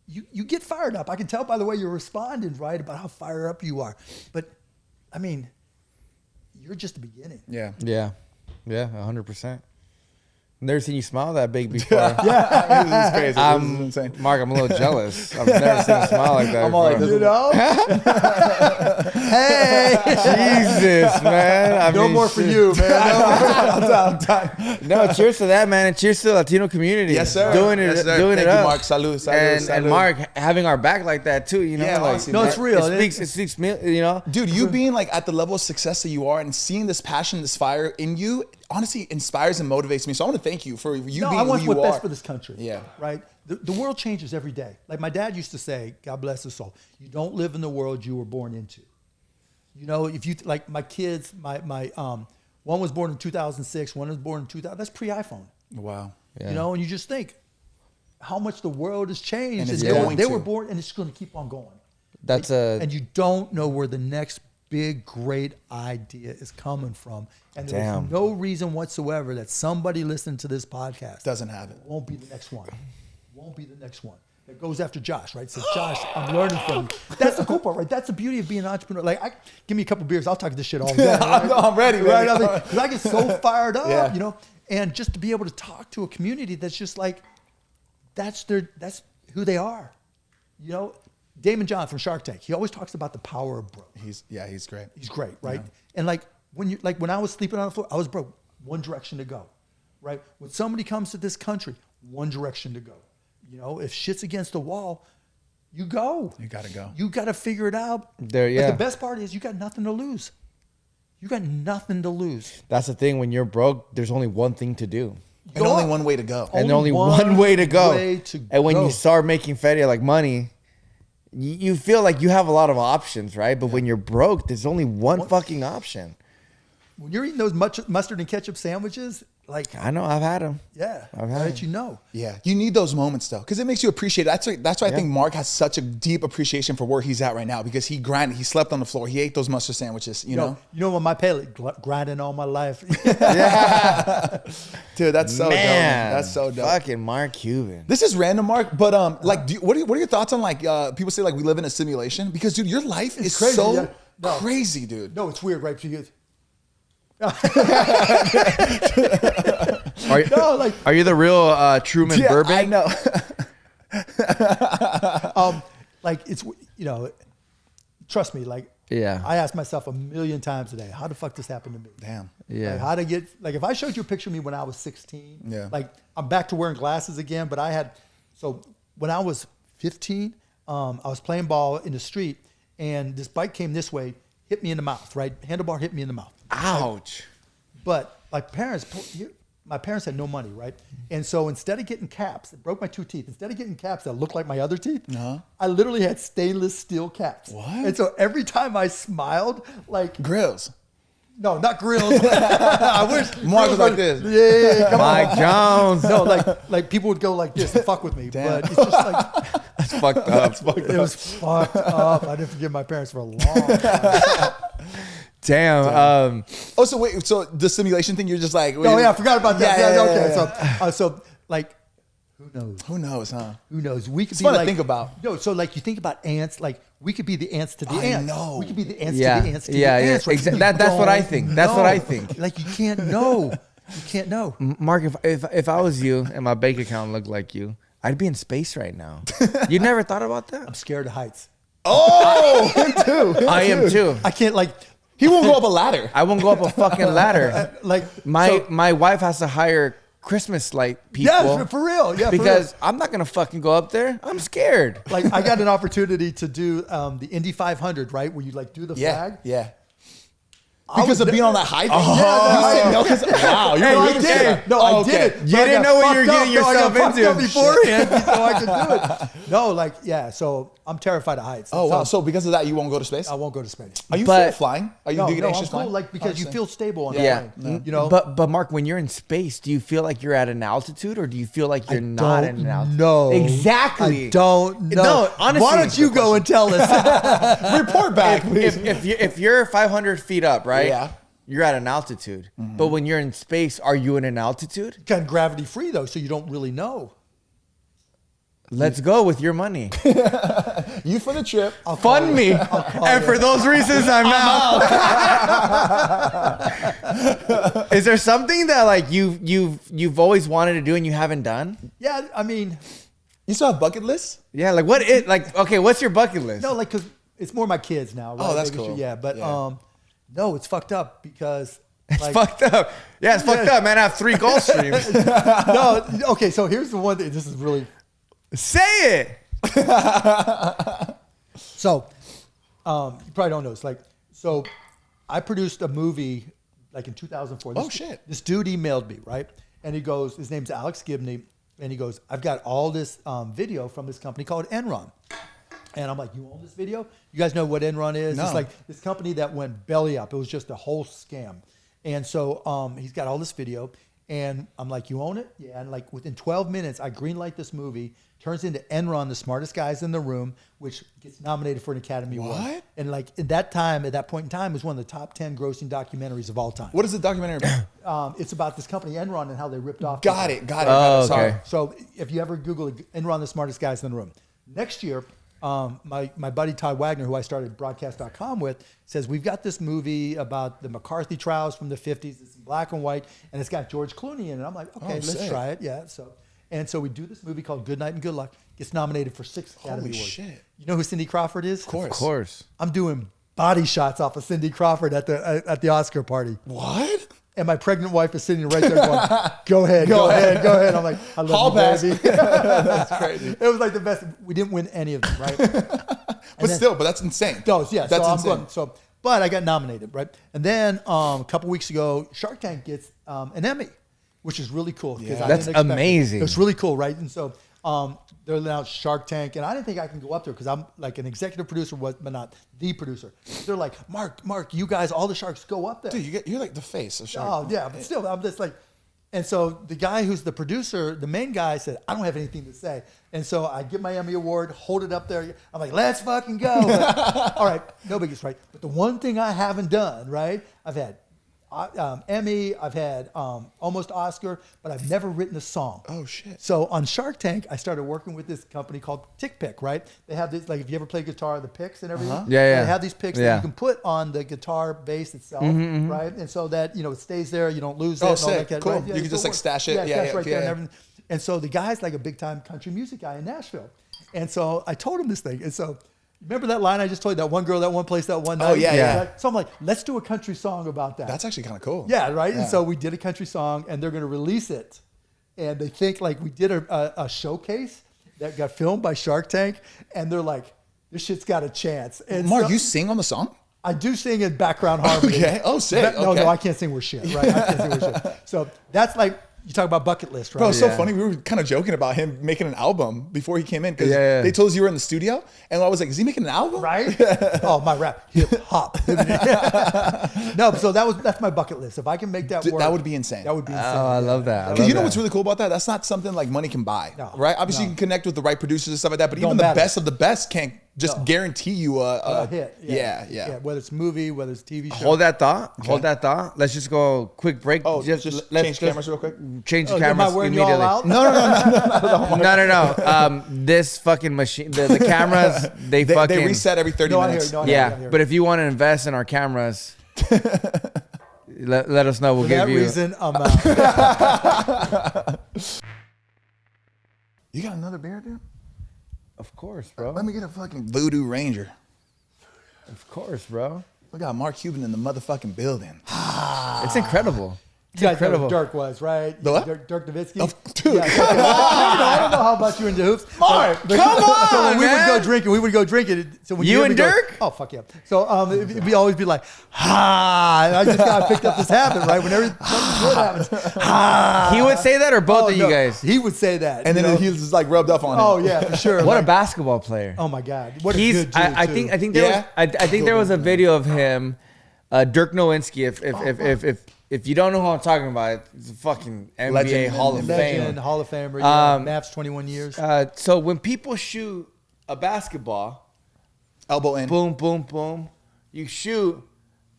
you get fired up. I can tell by the way you're responding, right, about how fired up you are. But I mean, you're just the beginning. Yeah. Yeah. Yeah, 100%. Never seen you smile that big before. Yeah. This is crazy. This is insane. Mark, I'm a little jealous. I've never seen you smile like that. I'm all like before. this. You know? Hey, Jesus, man. no more for you, man. I'm done. No, cheers to that, man, and cheers to the Latino community. Yes, sir. Doing it, Yes, sir. doing Thank it you, up. Mark. Salud, salud, and salud. Mark having our back like that too. You know, Yeah, like honestly, No, man. it's real. It speaks, you know. Dude, you being like at the level of success that you are and seeing this passion, this fire in you, honestly inspires and motivates me. So I want to thank you for you No, being I want who you what's are. best for this country. Yeah. Right? The world changes every day. Like my dad used to say, God bless his soul, you don't live in the world you were born into. You know, if you, like my kids, my one was born in 2006, one was born in 2000, that's pre-iPhone. Wow. Yeah. You know, and you just think how much the world has changed. And it's they going they to. were born, and it's going to keep on going. That's And you don't know where the next big, great idea is coming from. And there's Damn. no reason whatsoever that somebody listening to this podcast Doesn't have it. won't be the next one. Won't be the next one. That goes after Josh, right? Says, Josh, I'm learning from you. That's the cool part, right? That's the beauty of being an entrepreneur. Like, give me a couple beers, I'll talk this shit all day. Right? I'm ready, baby. Right? I mean, 'cause I get so fired up, Yeah. you know? And just to be able to talk to a community that's just like, that's who they are. You know, Damon John from Shark Tank, he always talks about the power of broke. He's great. He's great, right? And like when I was sleeping on the floor, I was broke. One direction to go, right? When somebody comes to this country, one direction to go. You know, if shit's against the wall, you go. You gotta go. You got to figure it out. There, But yeah. the best part is you got nothing to lose. You got nothing to lose. That's the thing. When you're broke, there's only one thing to do. And only one way to go. And Only only one way to go. way to and when go. you start making feria, like money, you feel like you have a lot of options, right? But when you're broke, there's only one fucking option. When you're eating those mustard and ketchup sandwiches, like, I know, I've had them. yeah, I've I'll had let you know. Yeah, you need those moments though, because it makes you appreciate it. That's why I think Mark has such a deep appreciation for where he's at right now, because he grinded, he slept on the floor, he ate those mustard sandwiches. You know, You know what my palate grinding all my life. dude, that's so dope. Man, That's so dope. Fucking Mark Cuban. This is random, Mark, but like, what are your thoughts on like people say like we live in a simulation? Because dude, your life is crazy, so yeah. No. crazy, dude. No, it's weird, right? Because Are you, no, like are you the real Truman Yeah, Burbank? I know. like it's, you know, trust me, like, Yeah. I ask myself a million times a day, how the fuck this happened to me? Damn. Yeah. Like, how to get, like, if I showed you a picture of me when I was 16, Yeah. like, I'm back to wearing glasses again, but I had, so when I was 15, I was playing ball in the street, and this bike came this way, hit me in the mouth, right? Handlebar hit me in the mouth. Ouch. But my parents had no money, right? And so instead of getting caps, it broke my 2 teeth. Instead of getting caps that looked like my other teeth, I literally had stainless steel caps. What? And so every time I smiled, like, Grills. no, not grills. I wish Mark was grills like this. Yeah, come on. Mike Jones. No, like people would go like this to fuck with me, Damn. but it's just like That's fucked up. it was fucked up. I didn't forgive my parents for a long time. Damn. Oh, so wait, so the simulation thing, you're just like, Oh yeah, I forgot about that. Yeah, okay, yeah. so like, who knows? Who knows, huh? Who knows? We could It's be fun to like, think about. No, so like you think about ants, like we could be the ants to the I ants. know. We could be the ants Yeah. to the ants to Yeah, the yeah. ants. Right? Exa- We that's what I don't think. That's what know. I think. Like you can't know. You can't know. Mark, if I was you and my bank account looked like you, I'd be in space right now. You never thought about that? I'm scared of heights. Oh, him too. I am too. I can't like He won't go up a ladder. I won't go up a fucking ladder. like My wife has to hire Christmas light people. yeah, for real. Yeah, because for I'm not gonna fucking go up there. I'm scared. real. Like I got an opportunity to do the Indy 500, right? Where you like do the flag. Yeah. Because of being on that high thing? Yeah, You said no because, wow, you're No, I really did scared. it. No, Oh, I okay. did it. You But I didn't got know what you were fucked getting up. No, I got yourself fucked up into. beforehand so I could do it. No, like, yeah, so I'm terrified of heights. Oh, wow. So because of that, you won't go to space? I won't go to space. Are you But- afraid of flying? Are you No, do you get no, I'm anxious cool, flying? like, because you feel stable on Yeah. the plane. You know? But Mark, when you're in space, do you feel like you're at an altitude, or do you feel like you're not at an altitude? No. Exactly. I don't know. No, honestly. Why don't you go and tell us? Report back, please. If you're 500 feet up, right? Yeah. You're at an altitude. But when you're in space, are you in an altitude? Kind of gravity free, though, so you don't really know. Let's go with your money. You for the trip. Fund me. And for those reasons, I'm out. Is there something that like you've always wanted to do and you haven't done? Yeah, I mean, You still have bucket lists? Yeah, like okay, what's your bucket list? no, like, because it's more my kids now. Right? Oh, that's Making cool. yeah, but Yeah. no, it's fucked up because It's like, fucked up. Yeah, it's fucked up, man. I have 3 goal streams. no, okay. So here's the one thing. This is really Say it. so. You probably don't know. It's like so. I produced a movie like in 2004. Oh, shit. This dude emailed me, right? And he goes, his name's Alex Gibney, and he goes, I've got all this video from this company called Enron. And I'm like, you own this video? You guys know what Enron is? No. It's like this company that went belly up. It was just a whole scam. And so he's got all this video, and I'm like, you own it? Yeah. And like within 12 minutes, I greenlight this movie, turns into Enron, the smartest guys in the room, which gets nominated for an Academy Award. What? And like at that point in time, it was one of the top 10 grossing documentaries of all time. What is the documentary about? It's about this company Enron and how they ripped off. Got it. Oh, Sorry. okay. So if you ever Google Enron, the smartest guys in the room. Next year, my buddy Todd Wagner, who I started broadcast.com with, says, we've got this movie about the McCarthy trials from the 50s. It's in black and white, and it's got George Clooney in it. I'm like, okay, let's sick. try it. Yeah. So we do this movie called Good Night and Good Luck. Gets nominated for 6 Academy Holy Awards. shit. You know who Cindy Crawford is? Of course. Of course. I'm doing body shots off of Cindy Crawford at the Oscar party. What? And my pregnant wife is sitting right there going, go ahead, go ahead. I'm like, I Hall love you, pass. baby. That's crazy. It was like the best. We didn't win any of them, right? But that's insane. Those, yeah. That's so insane. But I got nominated, right? And then a couple weeks ago, Shark Tank gets an Emmy, which is really cool. 'cause Yeah. I That's didn't expect it. amazing. It was really cool, right? And so they're announced Shark Tank, and I didn't think I can go up there because I'm like an executive producer, but not the producer. They're like, Mark, you guys, all the sharks go up there. Dude, you're like the face of Shark. Oh, yeah, but still, I'm just like, and so the guy who's the producer, the main guy said, I don't have anything to say. And so I get my Emmy Award, hold it up there. I'm like, let's fucking go. All right, no biggies, right? But the one thing I haven't done, right? I've had Emmy, I've had almost Oscar, but I've never written a song. Oh, shit. So on Shark Tank, I started working with this company called Tick Pick, right? They have this, like if you ever play guitar, the picks and everything. Yeah. They have these picks that Yeah. you can put on the guitar bass itself, right? And so that, it stays there, you don't lose it. Oh, and all sick. that, Cool. right? You can so just, it like, works. stash it. Yeah, Yeah, stash yeah, right there yeah. and everything. And so the guy's like a big time country music guy in Nashville. And so I told him this thing. And so remember that line I just told you, that one girl, that one place, that one night? Oh, yeah. Right? So I'm like, let's do a country song about that. That's actually kind of cool. Yeah, right? Yeah. And so we did a country song, and they're going to release it. And they think, like, we did a showcase that got filmed by Shark Tank, and they're like, this shit's got a chance. And Mark, so- you sing on the song? I do sing in background harmony. Okay. Oh, sick. No, Okay. no, I can't sing worth shit, right? I can't sing worth shit. So that's like, you talk about bucket list, right? Bro, it's so Yeah. funny. We were kind of joking about him making an album before he came in because Yeah. they told us you were in the studio. And I was like, is he making an album? Right? Oh, my rap, hip hop. No, so that's my bucket list. If I can make that Dude, work, that would be insane. That would be insane. Oh, I love that. I Because love you know that. what's really cool about that? That's not something like money can buy, No. right? Obviously, No. you can connect with the right producers and stuff like that, but Don't even the matter. best of the best can't just No. guarantee you A hit. Yeah. Whether it's movie, whether it's TV show. Hold that thought. Hold that thought. Let's just go quick break. Oh, just change cameras real quick? Change Oh, the am I cameras wearing you immediately. all out? No. This fucking machine, the cameras, they fucking They reset every 30 No, I hear minutes. you. No, I hear you. I Yeah, hear but you. if you want to invest in our cameras, let us know. We'll For give that you. reason, I'm out. You got another beer, dude? Of course, bro. Let me get a fucking Voodoo Ranger. Of course, bro. We got Mark Cuban in the motherfucking building. It's incredible. It's You guys know incredible. who Dirk was, right? The what? Dirk Nowitzki. Oh, dude. Yeah, okay. I don't know how much you into hoops. Mark, but- come on, So when we man. would go drinking. So when You hear and me go- Dirk? Oh, fuck yeah. So we always be like, ha. And I just got picked up this habit, right? Whenever something good happens, ha. He would say that, or both Oh, of you no. guys? He would say that. And you then know? he was just like rubbed up on him. Oh, yeah, for sure. What a Like, basketball player. oh, my God. What a He's. good dude, I too. think there Yeah. was. I think there was a video of him, Dirk Nowitzki. If you don't know who I'm talking about, he's a fucking NBA Legend, Hall of Legend, Fame. Hall of Famer. Yeah, Um, Mavs 21 years. So when people shoot a basketball, Elbow in. boom, boom, boom, you shoot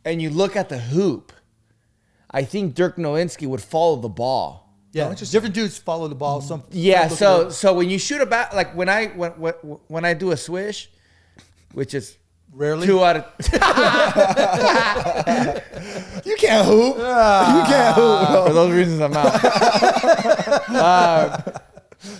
and you look at the hoop. I think Dirk Nowitzki would follow the ball. Yeah, different dudes follow the ball. Some Yeah, look so at it. so when you shoot a bat, like when I do a swish, which is Rarely. 2 out of You can't hoop. You can't hoop. for those reasons I'm out.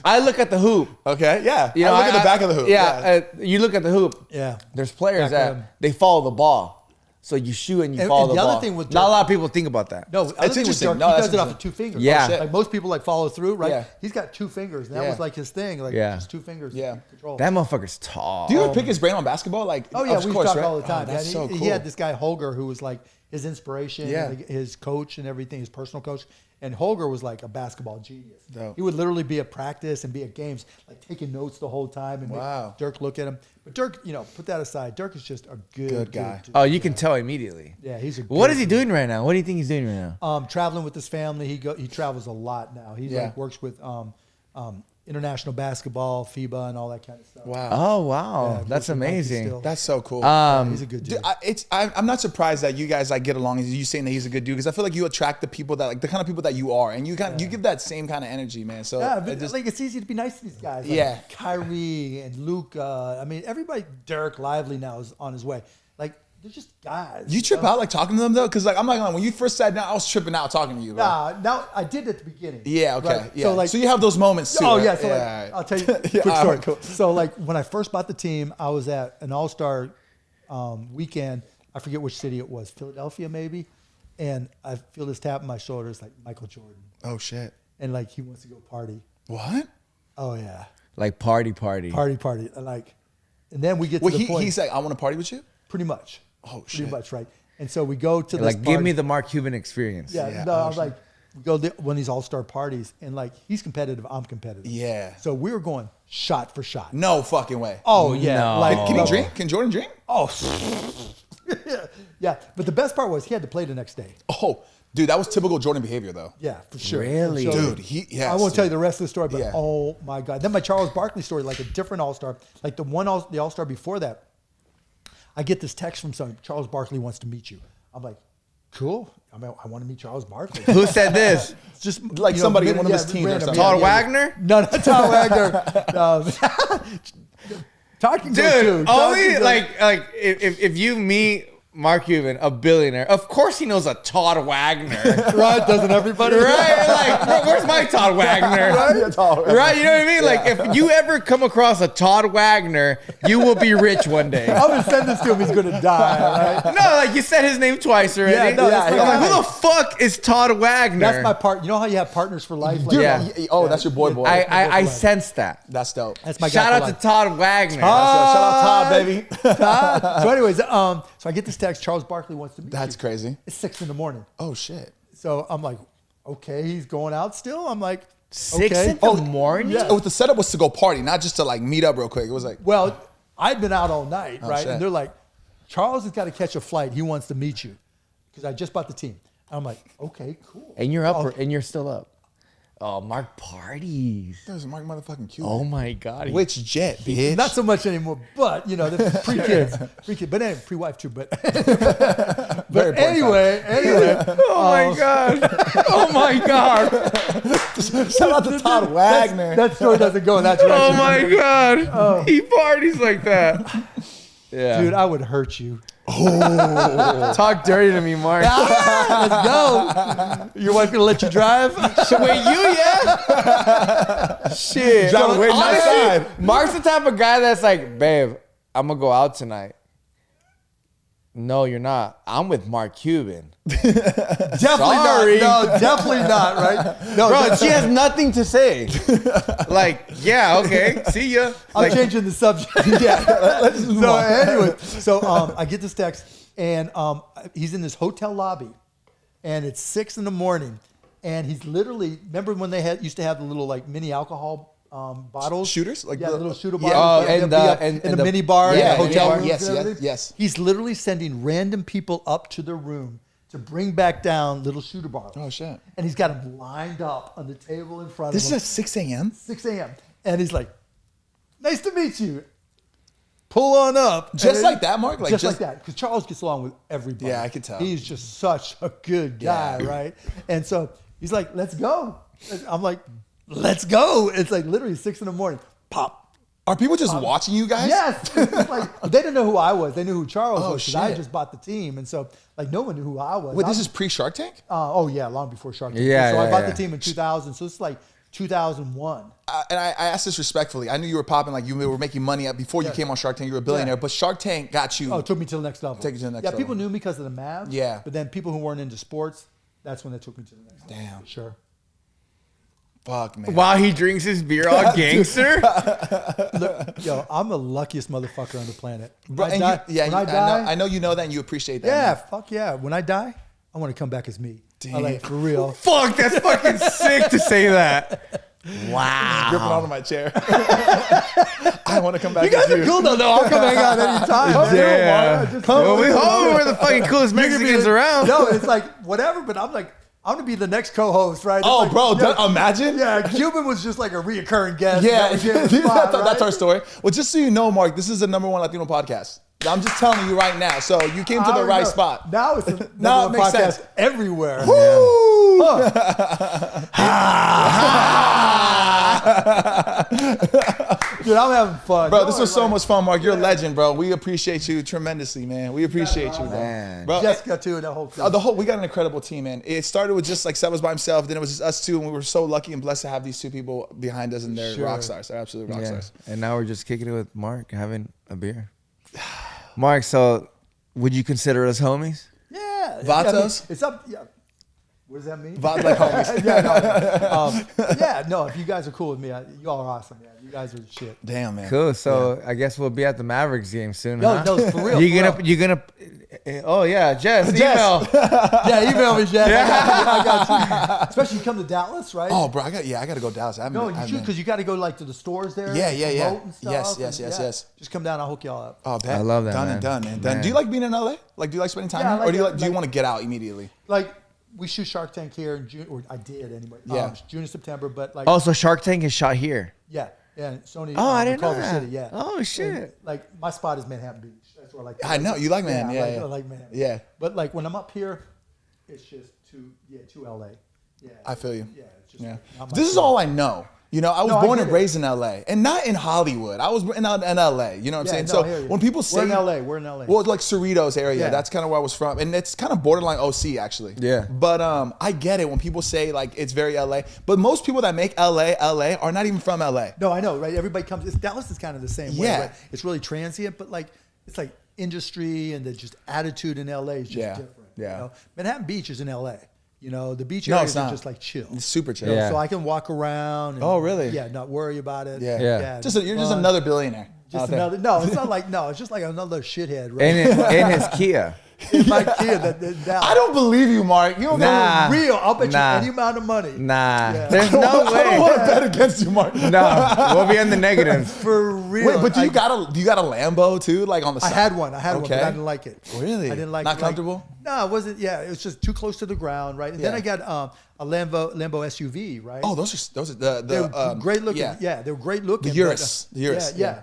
I look at the hoop. Okay, yeah. You know, I look at the back of the hoop. Yeah, you look at the hoop. Yeah. There's players Back of that them. they follow the ball. So you shoot and you And- follow and the the other ball. thing with Not a Dirk- lot of people think about that. No, the other thing with interesting. Dirk, No, he that's does it off of interesting. 2 fingers. Yeah. Oh, shit. Like most people like follow through, right? Yeah. He's got 2 fingers. And that Yeah. was like his thing. Like Yeah. just 2 fingers. Yeah. Control. That motherfucker's tall. Do you ever pick his brain on basketball? Like, Oh yeah, of we course, talk right? all the time. Oh, that's man. so cool. He had this guy Holger who was like his inspiration, Yeah. and his coach and everything, his personal coach. And Holger was like a basketball genius. Dope. He would literally be at practice and be at games, like taking notes the whole time and Wow. make Dirk look at him. But Dirk, put that aside. Dirk is just a good guy. dude. Oh, you can tell immediately. Yeah, he's a. What good is he dude. doing right now? What do you think he's doing right now? Traveling with his family. He travels a lot now. He Yeah. like works with international basketball, FIBA, and all that kind of stuff. Wow. Oh wow, Yeah, that's works with Nike amazing. still. That's so cool. He's a good dude. Dude, I'm not surprised that you guys like get along. You saying that he's a good dude because I feel like you attract the people that like the kind of people that you are, and you give that same kind of energy, man. So Yeah, but it just, it's easy to be nice to these guys. Like Yeah. Kyrie and Luca. I mean, everybody. Derek Lively now is on his way. Like they're just guys. you trip out like talking to them though, because like I'm not gonna. When you first sat down, I was tripping out talking to you. Bro. Nah, now I did at the beginning. Yeah. Okay. Right? Yeah. So you have those moments too. Oh right? yeah. So like, all right. I'll tell you a Yeah, quick all story. right, cool. So like when I first bought the team, I was at an All-Star weekend. I forget which city it was, Philadelphia maybe, and I feel this tap on my shoulder. It's like Michael Jordan, Oh shit. and like he wants to go party. What? Oh yeah, Like party. party, and like, and then we get to Wait, the point. he's like, I want to party with you. pretty much. Oh, Pretty shit. much, right? And so we go to this Like, give me party. the Mark Cuban experience. Yeah, Yeah, no, oh, I was like, we go to one of these all-star parties, and like he's competitive, I'm competitive. Yeah. So we were going shot for shot. No fucking way. Oh yeah, No. like Can he drink? Can Jordan drink? Oh, yeah. But the best part was he had to play the next day. Oh, dude, that was typical Jordan behavior though. Yeah, for sure. Really? So- Dude, yes, I won't tell you dude. the rest of the story, but Yeah. oh my god. Then my Charles Barkley story, like a different all-star, like the all-star before that. I get this text from someone. Charles Barkley wants to meet you. I'm like, cool. I want to meet Charles Barkley. Who said this? It's just Like somebody on one of his teams or random. something. Todd Wagner? No, not Todd Wagner. Todd can go too. Dude, Todd only can go. like if you meet Mark Cuban, a billionaire, of course he knows a Todd Wagner. Right? Doesn't everybody? Right? Like, where's my Todd Wagner? Yeah, Todd Wagner. Right? You know what I mean? Like, if you ever come across a Todd Wagner, you will be rich one day. I'm gonna send this to him. He's gonna die. Right? No, like you said his name twice already. Yeah, no, that's I'm my like, guy. who the fuck is Todd Wagner? That's my part. You know how you have partners for life? Like, Dude, Yeah. Oh, that's your boy. I sense that. That's dope. That's my guy. Shout for out life. to Todd Wagner. Shout out Todd, baby. So, anyways, so I get this text. Charles Barkley wants to meet That's you. crazy. It's 6 a.m. Oh shit. So I'm like, okay, he's going out still. I'm like, 6 okay. in the morning? yeah. Oh, the setup was to go party, not just to like meet up real quick. It was like, Well, I'd been out all night, right? shit. And they're like, Charles has got to catch a flight. He wants to meet you because I just bought the team. I'm like, okay, cool. And you're up, Oh, and you're still up. Oh, Mark parties. there's Mark motherfucking Cuban. Oh my God. Which jet, bitch? Not so much anymore, but they're pre-kids, but anyway, pre-wife too. But Very but anyway, Oh my God. Oh my God. Shout out to Todd Wagner. that story doesn't go in that direction. Oh my God. He parties like that. Yeah. Dude, I would hurt you. Talk dirty to me, Mark. Let's go. Your wife gonna let you drive? Wait, you yeah? Shit. Driving way Honestly, outside. Mark's the type of guy that's like, babe, I'm gonna go out tonight. No, you're not. I'm with Mark Cuban. Definitely Sorry. not. No, definitely not. Right? No, Bro, she has nothing to say. Like, yeah, okay, see ya. I'm Like, changing the subject. So anyway, I get this text, and he's in this hotel lobby, and it's 6 a.m, and he's literally, remember when they used to have the little like mini alcohol bottles, Shooters? Like yeah, the- the little shooter Yeah. bottles, Oh, and in the the mini bar, Yeah, and the hotel yeah, rooms, yes, and yes, everything. yes. He's literally sending random people up to their room to bring back down little shooter bottles. Oh, shit. And he's got them lined up on the table in front This of him. is at 6 a.m. 6 a.m. And he's like, nice to meet you. Pull on up. Just And like that, Mark? Like just just- like that. Because Charles gets along with everybody. Yeah, I could tell. He's just such a good guy, Yeah. right? And so he's like, let's go. I'm like, let's go. It's like literally 6 a.m. Pop. Are people just watching you guys? Yes. It's like, they didn't know who I was. They knew who Charles was because I shit. just bought the team. And so, like, no one knew who I was. Wait, this is pre-Shark Tank? Oh, yeah, long before Shark Tank. Yeah, So I yeah, bought yeah. the team in 2000. So it's like 2001. And I asked this respectfully. I knew you were popping, like you were making money before you came on Shark Tank. You were a billionaire, but Shark Tank got you. Oh, it took me to the next level. Take you to the next yeah, level. people knew me because of the Mavs. Yeah. But then people who weren't into sports, that's when they took me to the next level. Damn. Sure. Fuck, man. While he drinks his beer all gangster. Look, yo, I'm the luckiest motherfucker on the planet. When Bro, I and die, you, yeah, when I die, I know you know that and you appreciate that. yeah, man. fuck yeah. When I die, I want to come back as me. Damn. Like, for real. Fuck, that's fucking sick to say that. Wow. Gripping onto my chair. I want to come back. You guys as are cool though. No, I'll come hang out anytime. man. Yeah. Well, we hope we're the fucking coolest Mexicans around. No, it's like whatever, but I'm like, I'm gonna be the next co-host, right? It's Oh, like, bro, yeah, imagine. Yeah, Cuban was just like a reoccurring guest. Yeah, That was his spot, that's our right? story. Well, just so you know, Mark, this is the #1 Latino podcast. I'm just telling you right now. So you came to the right spot. Now it's a Now it makes podcast sense. everywhere. Woo! Dude, I'm having fun. Bro, No, this was so like, much fun, Mark. You're a legend, bro. We appreciate you tremendously, man. We appreciate you, bro. Man. Bro, Jessica too, and that whole crew. we got an incredible team, man. It started with just like Seb was by himself, then it was just us two, and we were so lucky and blessed to have these two people behind us, and they're Sure. rock stars. They're absolute rock Yeah. stars. And now we're just kicking it with Mark, having a beer. Mark, so would you consider us homies? Yeah. Vatos? It's up. Yeah. What does that mean? Vibe like homies. Yeah, no, if you guys are cool with me, you all are awesome, man. You guys are the shit. Damn, man. Cool. So I guess we'll be at the Mavericks game soon. No, huh? no, for real. You're for gonna, you're gonna. Oh yeah, Jess, email. Yeah, email me, Jeff. I got you. Especially you come to Dallas, right? Oh, bro, I got to go to Dallas. I haven't No, been- I you haven't should been. because you got to go like to the stores there. Yeah, and yeah, yeah. promote and stuff, Yes, and, yes. Just come down. I'll hook y'all up. Oh, bet. I love that, Done man. and done, man. Done. Man. Do you like being in LA? Like, do you like spending time Yeah, I here, or like do you it. do you Like- want to get out immediately? Like we shoot Shark Tank here in June, or I did anyway. Yeah. June and September, but like Oh, so Shark Tank is shot here. yeah, Sony. Oh, I didn't know Culver that. City, yeah. Oh, shit. And, like my spot is Manhattan Beach. That's where I like. to I know, you like Manhattan, yeah. I like Manhattan. Yeah. But like when I'm up here, it's just to LA. Yeah. I feel you. Yeah. It's just Yeah. like, not my This is thing. all I know. You know, I was No, I born get and it. raised in LA, and not in Hollywood. I was in LA. You know what I'm Yeah, saying? no, So I hear you. when people say We're in LA. We're in LA. well, like Cerritos area, Yeah. that's kind of where I was from, and it's kind of borderline OC actually. Yeah. But I get it when people say like it's very LA, but most people that make LA are not even from LA. No, I know, right? Everybody comes. Dallas is kind of the same way. Yeah. Right? It's really transient, but like it's like industry and the just attitude in LA is just Yeah. different. Yeah. You know? Manhattan Beach is in LA. You know, the beach No, areas it's are not. just like chill. It's super chill. You know, Yeah. So I can walk around. And, Oh, really? Yeah, not worry about it. Yeah. Yeah. You're just fun. another billionaire. Just out there. another. No, it's not like no. It's just like another shithead. Right? In his Kia. In my kid that Dallas. I don't believe you, Mark. You don't Nah. real. I'll bet Nah. you any amount of money. Nah, Yeah. there's I don't no way. want to bet against you, Mark. No, we'll be in the negatives. For real. Wait, but do you got a Lambo too, like on the I side? had one. But Okay. I didn't like it. Really? I didn't like Not it. comfortable? No, it wasn't. Yeah, it was just too close to the ground, right? And then Yeah. I got a Lambo SUV, right? Oh, those are the they were great looking. Yeah. Yeah, they were great looking. The Urus. The Urus, Yeah.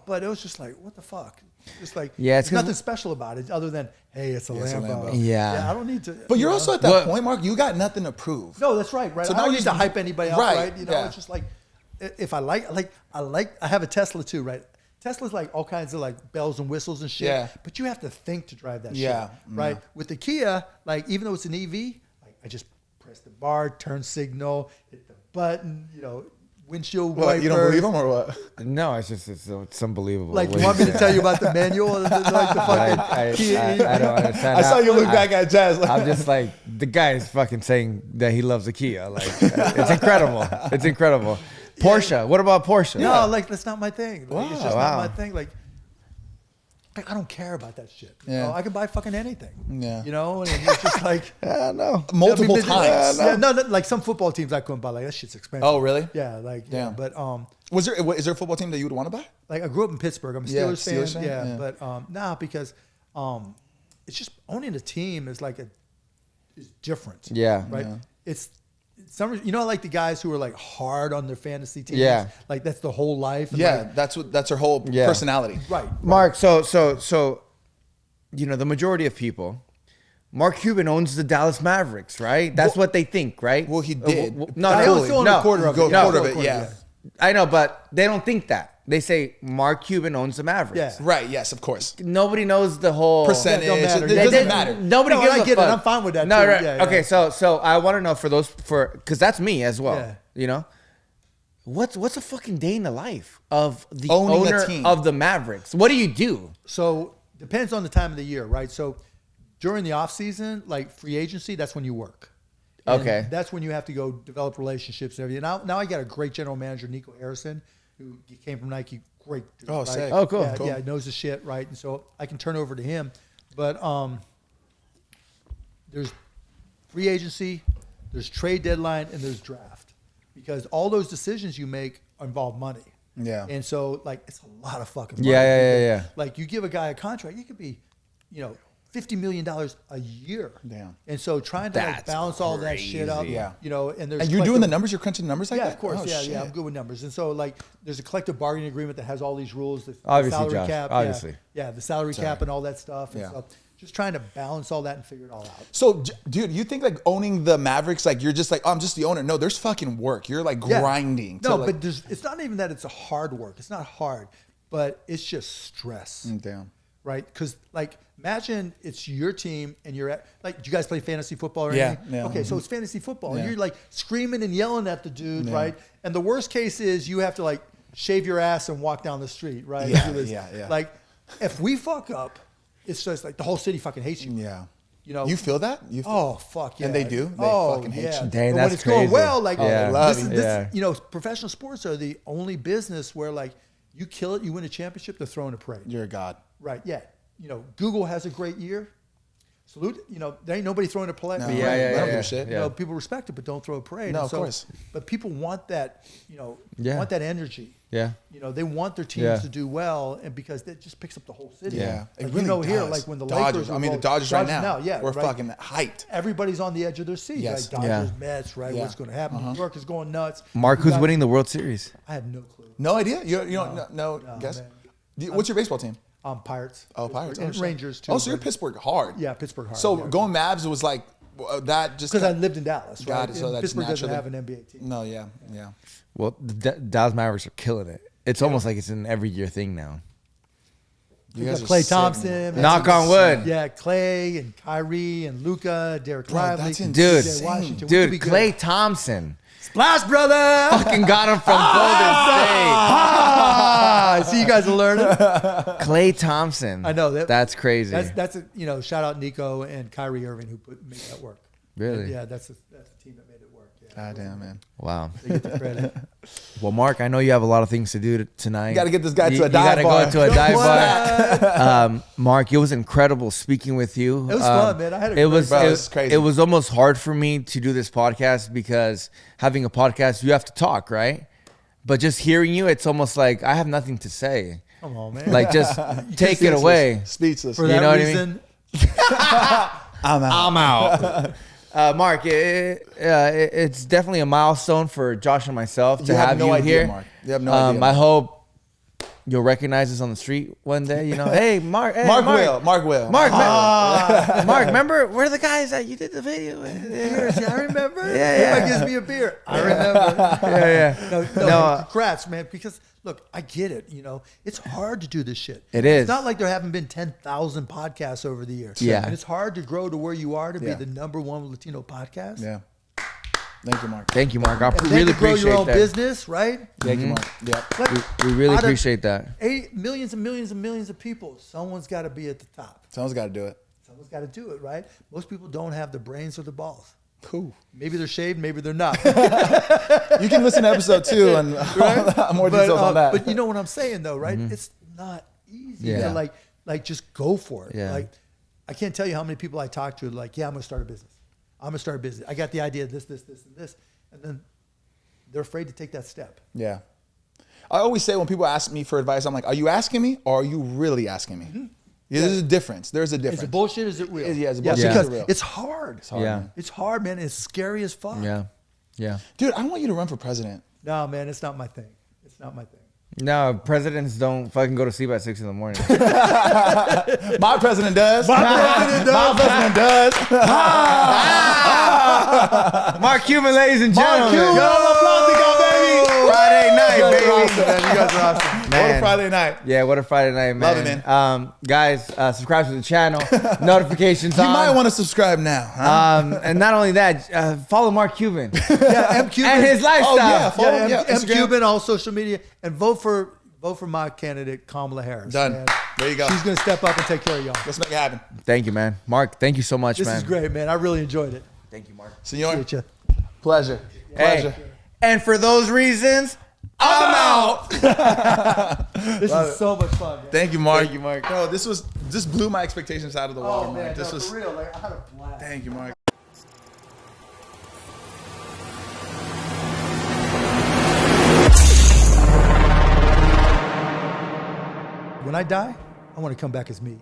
But it was just like, what the fuck? Just like, Yeah, it's there's 'cause- nothing special about it other than, hey, it's a it's a Lambo. Lambo. Yeah. I don't need to. But you're you also know? at that Well- point, Mark. You got nothing to prove. No, that's right. So I now don't you need to just- hype anybody up, Right, right? You know, yeah. it's just like, if I have a Tesla too, right? Tesla's like all kinds of like bells and whistles and shit. Yeah. But you have to think to drive that Yeah, shit, right? With the Kia, like even though it's an EV, like I just press the bar, turn signal, hit the button, windshield What? wipers. You don't believe them or what? No, it's unbelievable. Like, What you want me to tell you about the manual? Like the fucking Kia EV? I don't understand. I saw you look back at Jazz. Like, I'm just like, the guy is fucking saying that he loves a Kia. Like, it's incredible. It's incredible. Porsche. What about Porsche? No, like that's not my thing. Like, it's just Wow. not my thing. Like I don't care about that shit. You Yeah. know, I can buy fucking anything. Yeah. You know, and it's just like Yeah, no. multiple I mean, times. Yeah, no, like some football teams I couldn't buy. Like that shit's expensive. Oh, really? Yeah, like yeah. Damn. But Is there a football team that you would want to buy? like I grew up in Pittsburgh. I'm a Yeah, Steelers fan. Steelers fan? Yeah, Yeah. but nah, because it's just owning a team is is different. Yeah. Right. Yeah. It's some like the guys who are like hard on their fantasy teams. Yeah. Like that's the whole life. And Yeah, like, that's her whole Yeah. personality. right. Mark, so the majority of people Mark Cuban owns the Dallas Mavericks, right? That's what they think, right? Well, he did. No, I no, also own no. a quarter of it. Go Yeah, quarter I of own a it, quarter, yeah. I know, but they don't think that. They say Mark Cuban owns the Mavericks. Yeah. Right. Yes, of course. Nobody knows the whole Percentage. don't matter. It Yeah, doesn't they- matter. Nobody No, gives I a get it. fuck. I'm fine with that, No, too. right. Yeah, Okay, yeah. so I want to know because that's me as well. Yeah. You know, what's a fucking day in the life of the Owning a owner team. of the Mavericks? What do you do? So depends on the time of the year, right? So during the off season, like free agency, that's when you work. And Okay. That's when you have to go develop relationships and everything. Now I got a great general manager, Nico Harrison, who came from Nike. Great dude, Oh, right? sick. Oh, cool. Yeah, Cool. yeah, knows the shit, right? And so I can turn over to him. But there's free agency, there's trade deadline, and there's draft. Because all those decisions you make involve money. Yeah. And so, like, it's a lot of fucking money. Yeah. Because, like, you give a guy a contract, it could be, $50 million a year. Damn. And so trying to like That's balance all that shit up, crazy. Yeah. and there's And you're doing the collective- numbers? You're crunching numbers like yeah, that? of course. Oh, yeah, shit. I'm good with numbers. And so like there's a collective bargaining agreement that has all these rules, the Obviously, salary Josh, cap, obviously. yeah, the salary cap and all that stuff. And Yeah. so just trying to balance all that and figure it all out. So, dude, you think like owning the Mavericks, like you're just like, oh, I'm just the owner. No, there's fucking work. You're like Yeah. grinding. No, to, like, but it's not even that it's a hard work. It's not hard, but it's just stress. Damn. Right? Because like imagine it's your team and you're at like, do you guys play fantasy football or Yeah, anything? yeah. Okay, so it's fantasy football. Yeah. And you're like screaming and yelling at the dude, Yeah. right? And the worst case is you have to like shave your ass and walk down the street, right? Yeah, Do this. yeah. Like if we fuck up, it's just like the whole city fucking hates you. Yeah. You know, You feel that? You feel oh fuck yeah, And they do? They oh fucking hate yeah. you. Dang, but that's when it's going crazy. well, like Oh, they love this, you. this, Yeah. you know, professional sports are the only business where like you kill it, you win a championship, they're throwing a parade. You're a god. Right, yeah. Google has a great year. Salute, there ain't nobody throwing a parade. No, Yeah, right. yeah, I don't yeah, give a shit. yeah. People respect it, but don't throw a parade. No, And of course. But people want that, Yeah. want that energy. Yeah. They want their teams Yeah. to do well, and because that just picks up the whole city. Yeah. It Like, really here, does. like when the Dodgers. Lakers, I were mean, the both- Dodgers right now. yeah, We're right? fucking hyped. Everybody's on the edge of their seat. Yes. Like Dodgers, Yeah. Mets, right? Yeah. What's going to happen? New York is going nuts. Mark, You who's got- winning the World Series? I have no clue. No idea? You don't no guess? man. What's your baseball team? Pirates. Oh, Pirates. And shit. Rangers too. Oh, so you're Pittsburgh hard. Yeah, Pittsburgh hard. So yeah. going Mavs was like that just Because I lived in Dallas, Got right? it, so And that's Pittsburgh doesn't naturally- have an NBA team. No, yeah. Well, the Dallas Mavericks are killing it. It's almost like it's an every year thing now. You You guys got are Clay sick, Thompson. man. Knock on wood. Yeah, Clay and Kyrie and Luca, Derek Bro, Lively, that's Dude, DJ Washington. We could dude, be good. Klay Thompson Splash, brother! fucking got him from See, you guys are learning. Golden State. Klay Thompson. I know That's crazy. That's a shout out Nico and Kyrie Irving who made that work. Really? And yeah, that's the team that made it work. Yeah, God damn, man. Wow. they get the credit. Well, Mark, I know you have a lot of things to do tonight. You gotta get this guy to a You dive gotta bar. go to a dive bar. Mark, it was incredible speaking with you. It was fun, man. I had a it great was time. it, Bro, it's crazy. It was almost hard for me to do this podcast because having a podcast, you have to talk, right? But just hearing you, it's almost like I have nothing to say. Come on, man. Like just take it away. Speechless. For you that know what I reason, I'm out. I'm out. Mark, it's definitely a milestone for Josh and myself to You have have no you idea, here. Mark. You have no idea, I Mark. hope you'll recognize us on the street one day. Hey, Mark. Hey, Mark will. Mark will. Mark, Mark, remember we're the guys that you did the video with? yeah, I remember. Yeah, Everybody yeah. gives me a beer. I remember. Yeah. No, congrats, man. Because look, I get it. It's hard to do this shit. It is. It's not like there haven't been 10,000 podcasts over the years. Yeah. And it's hard to grow to where you are to Yeah. be the #1 Latino podcast. Yeah. Thank you, Mark. Thank you, Mark. I And then really to grow appreciate your own that. business, right? Thank you, Mark. Yeah. Like, We really out of appreciate that. millions and millions and millions of people, someone's got to be at the top. Someone's got to do it. Someone's got to do it, right? Most people don't have the brains or the balls. Cool. Maybe they're shaved, maybe they're not. You can listen to episode 2 and more details on that. But you know what I'm saying, though, right? It's not easy Yeah. to like just go for it. Yeah. Like, I can't tell you how many people I talk to like, yeah, I'm gonna start a business. I'm gonna start a business. I got the idea of this, and this, and then they're afraid to take that step. Yeah. I always say when people ask me for advice, I'm like, are you asking me or are you really asking me? Yeah, there's a difference. There's a difference. Is it bullshit? Is it real? Yeah, it's bullshit. because Is it real? it's hard. It's hard, Yeah. man. It's hard, man. It's scary as fuck. Yeah. Dude, I want you to run for president. No, man, it's not my thing. It's not my thing. No, presidents don't fucking go to sleep at 6 in the morning. My president does. My president does. Mark Cuban, ladies and gentlemen. Cuban. Yo, baby. Friday night, baby. Awesome, man. You guys are awesome. What a Friday night. Yeah, what a Friday night, man. Love it, man. Guys, subscribe to the channel. Notifications You on. might want to subscribe now. Huh? And not only that, follow Mark Cuban Yeah, M Cuban. and his lifestyle. Oh, yeah. Follow him, M Instagram. Cuban, all social media, and vote for my candidate, Kamala Harris. Done. Man. There you go. She's gonna step up and take care of y'all. Let's make it happen. Thank you, man. Mark, thank you so much, This man. is great, man. I really enjoyed it. Thank you, Mark. Senor, Appreciate you. pleasure. Hey, and for those reasons, I'm out. This is so much fun, man. Thank you, Mark. Thank you, Mark. Bro, this blew my expectations out of the water, Oh man, Mark. This no, was for real. Like I had a blast. Thank you, Mark. When I die, I want to come back as me.